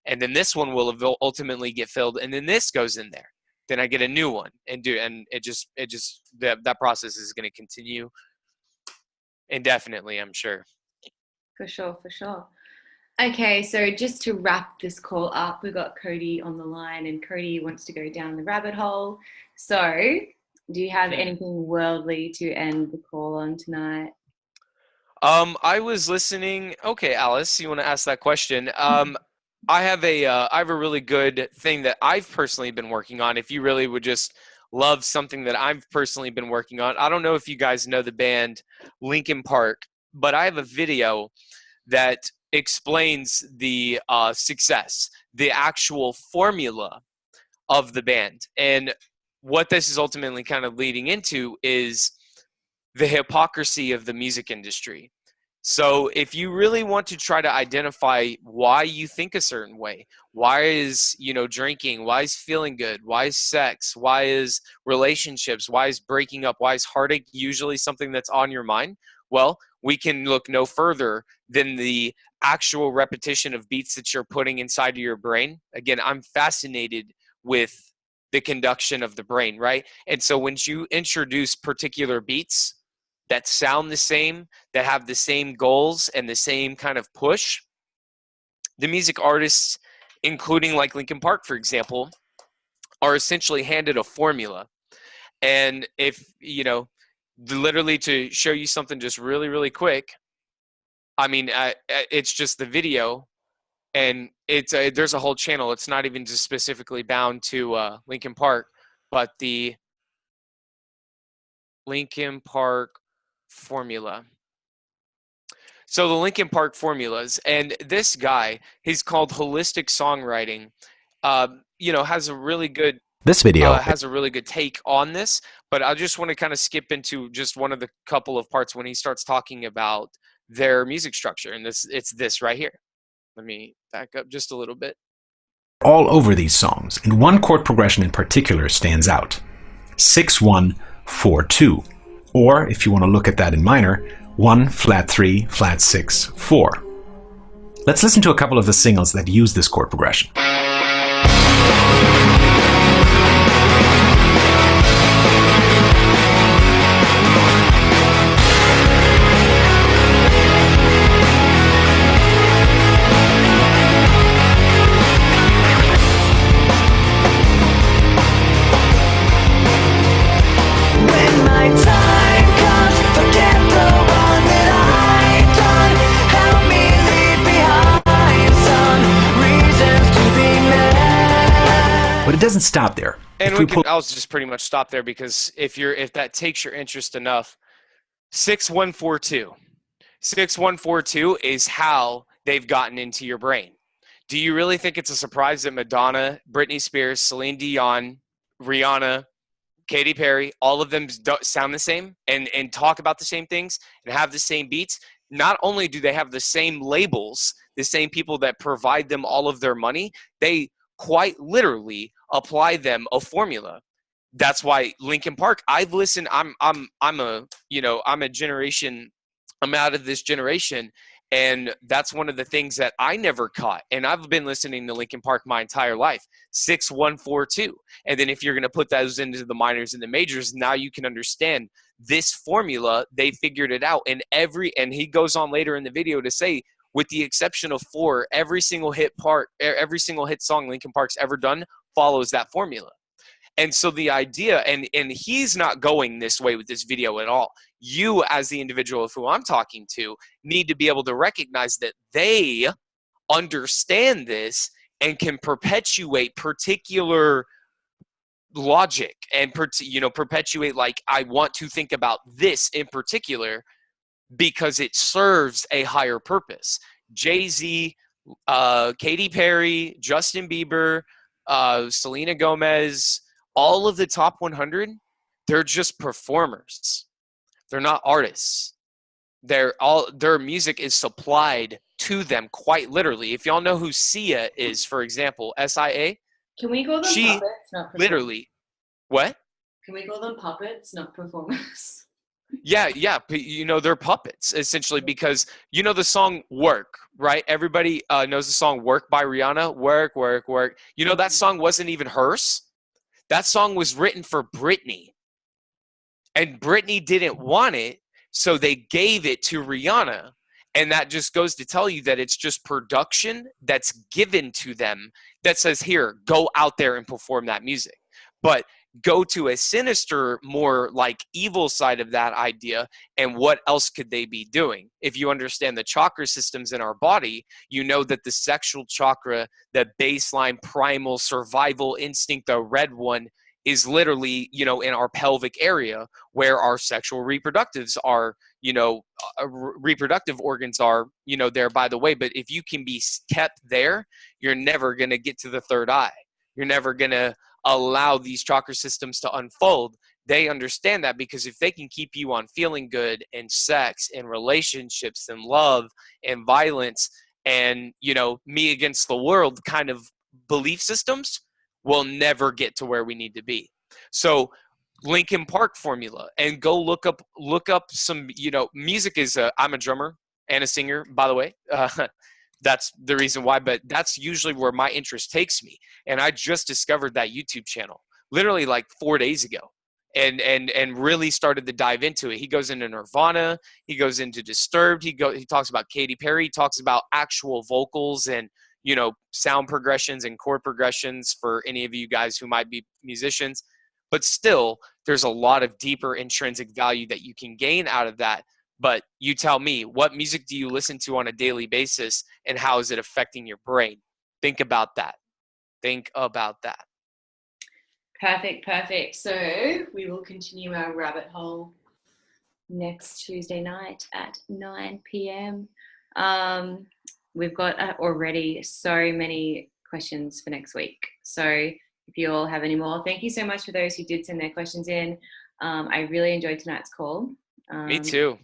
And then this one will ultimately get filled, and then this goes in there. Then I get a new one, and that process is going to continue indefinitely, I'm sure. For sure. Okay, so just to wrap this call up, we've got Cody on the line, and Cody wants to go down the rabbit hole. So, do you have anything worldly to end the call on tonight? I was listening. Okay, Alice, you want to ask that question? I have a really good thing that I've personally been working on. If you really would just love something that I've personally been working on, I don't know if you guys know the band Linkin Park, but I have a video that explains the success, the actual formula of the band. And what this is ultimately kind of leading into is the hypocrisy of the music industry. So if you really want to try to identify why you think a certain way, why is, drinking, why is feeling good, why is sex, why is relationships, why is breaking up, why is heartache usually something that's on your mind? Well, we can look no further than the actual repetition of beats that you're putting inside of your brain. Again, I'm fascinated with the conduction of the brain, right? And so when you introduce particular beats that sound the same, that have the same goals and the same kind of push, the music artists, including like Linkin Park, for example, are essentially handed a formula. And if, literally to show you something just really, really quick, I mean, it's just the video, and there's a whole channel. It's not even just specifically bound to Linkin Park, but the Linkin Park formula. So the Linkin Park formulas, and this guy, he's called Holistic Songwriting, has a really good has a really good take on this, but I just want to kind of skip into just one of the couple of parts when he starts talking about their music structure, and it's this right here. Let me back up just a little bit. All over these songs, and one chord progression in particular stands out: 6-1-4-2, or if you want to look at that in minor, 1 flat 3 flat 6 4. Let's listen to a couple of the singles that use this chord progression. doesn't stop there. And If we pull I'll just pretty much stop there, because if that takes your interest enough, 6142. 6142 is how they've gotten into your brain. Do you really think it's a surprise that Madonna, Britney Spears, Celine Dion, Rihanna, Katy Perry, all of them sound the same and talk about the same things and have the same beats? Not only do they have the same labels, the same people that provide them all of their money, they quite literally apply them a formula. That's why Linkin Park, I've listened, I'm a generation, I'm out of this generation, and that's one of the things that I never caught. And I've been listening to Linkin Park my entire life. 6142. And then if you're going to put those into the minors and the majors, now you can understand this formula. They figured it out. And he goes on later in the video to say, with the exception of 4, every single hit song Linkin Park's ever done follows that formula. And so the idea, and he's not going this way with this video at all. You, as the individual of who I'm talking to, need to be able to recognize that they understand this and can perpetuate particular logic and perpetuate, like, I want to think about this in particular because it serves a higher purpose. Jay-Z, Katy Perry, Justin Bieber, Selena Gomez, all of the top 100, they're just performers. They're not artists. Their music is supplied to them quite literally. If y'all know who Sia is, for example, SIA. Can we call them puppets, not performers? Literally. What? Can we call them puppets, not performers? Yeah, they're puppets, essentially, because the song Work, right? Everybody knows the song Work by Rihanna. Work, work, work. That song wasn't even hers. That song was written for Britney. And Britney didn't want it, so they gave it to Rihanna. And that just goes to tell you that it's just production that's given to them that says, here, go out there and perform that music. But go to a sinister, more like evil side of that idea, and what else could they be doing? If you understand the chakra systems in our body, you know that the sexual chakra, the baseline primal survival instinct, the red one, is literally, in our pelvic area where our sexual reproductives are, reproductive organs are, there, by the way. But if you can be kept there, you're never going to get to the third eye. You're never going to allow these chakra systems to unfold. They understand that, because if they can keep you on feeling good and sex and relationships and love and violence and, me against the world kind of belief systems, we'll never get to where we need to be. So Linkin Park formula, and go look up some, music is I'm a drummer and a singer, by the way. That's the reason why, but that's usually where my interest takes me. And I just discovered that YouTube channel literally like 4 days ago, and really started to dive into it. He goes into Nirvana, he goes into Disturbed, he talks about Katy Perry, he talks about actual vocals and sound progressions and chord progressions for any of you guys who might be musicians. But still, there's a lot of deeper intrinsic value that you can gain out of that. But you tell me, what music do you listen to on a daily basis, and how is it affecting your brain? Think about that. Perfect. So we will continue our rabbit hole next Tuesday night at 9 p.m. We've got already so many questions for next week. So if you all have any more, thank you so much for those who did send their questions in. I really enjoyed tonight's call. Me too.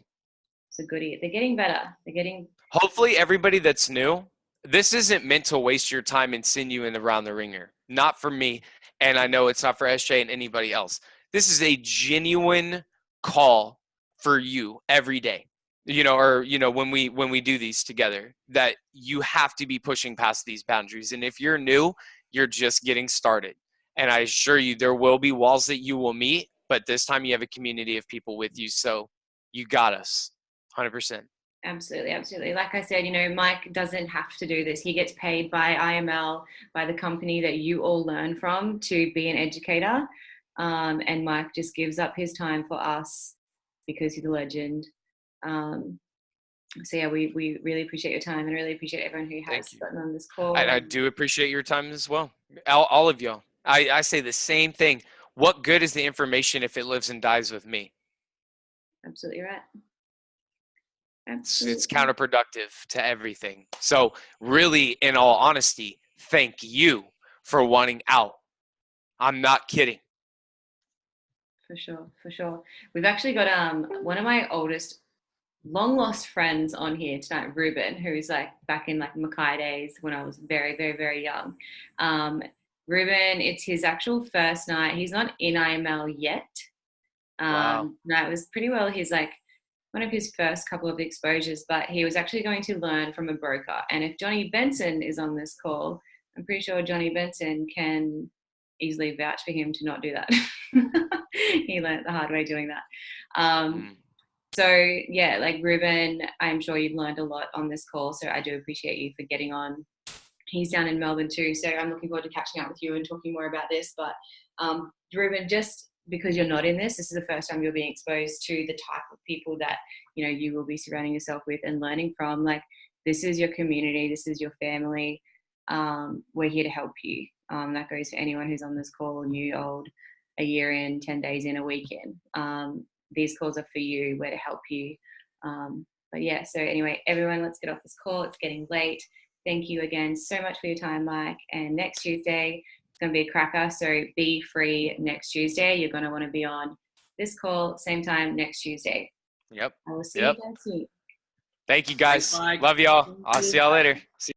It's a goodie. They're getting better. Hopefully everybody that's new, this isn't meant to waste your time and send you in around the ringer. Not for me. And I know it's not for SJ and anybody else. This is a genuine call for you every day. When we do these together, that you have to be pushing past these boundaries. And if you're new, you're just getting started. And I assure you, there will be walls that you will meet, but this time you have a community of people with you. So you got us 100%. Absolutely. Like I said, Mike doesn't have to do this. He gets paid by IML, by the company that you all learn from, to be an educator. And Mike just gives up his time for us because he's a legend. So yeah, we really appreciate your time, and really appreciate everyone who has gotten on this call. I do appreciate your time as well. All of y'all. I say the same thing. What good is the information if it lives and dies with me? Absolutely right. It's counterproductive to everything. So really, in all honesty, thank you for wanting out. I'm not kidding. For sure, for sure. We've actually got one of my oldest long lost friends on here tonight, Ruben, who's like back in like Mackay days when I was very, very, very young. Ruben, it's his actual first night. He's not in IML yet. Wow. No, it was pretty well his like one of his first couple of exposures, but he was actually going to learn from a broker. And if Johnny Benson is on this call, I'm pretty sure Johnny Benson can easily vouch for him to not do that. He learned the hard way doing that. So yeah, like Ruben, I'm sure you've learned a lot on this call. So I do appreciate you for getting on. He's down in Melbourne too. So I'm looking forward to catching up with you and talking more about this. But Ruben, just because you're not in this is the first time you're being exposed to the type of people that, you know, you will be surrounding yourself with and learning from. Like, this is your community. This is your family. We're here to help you. That goes for anyone who's on this call, new, old, a year in, 10 days in, a week in. These calls are for you. We're to help you. But yeah, so anyway, everyone, let's get off this call. It's getting late. Thank you again so much for your time, Mike. And next Tuesday, it's going to be a cracker. So be free next Tuesday. You're going to want to be on this call, same time next Tuesday. Yep. I will see you guys soon. Thank you, guys. Thanks, Mike. Love y'all. I'll see y'all later. See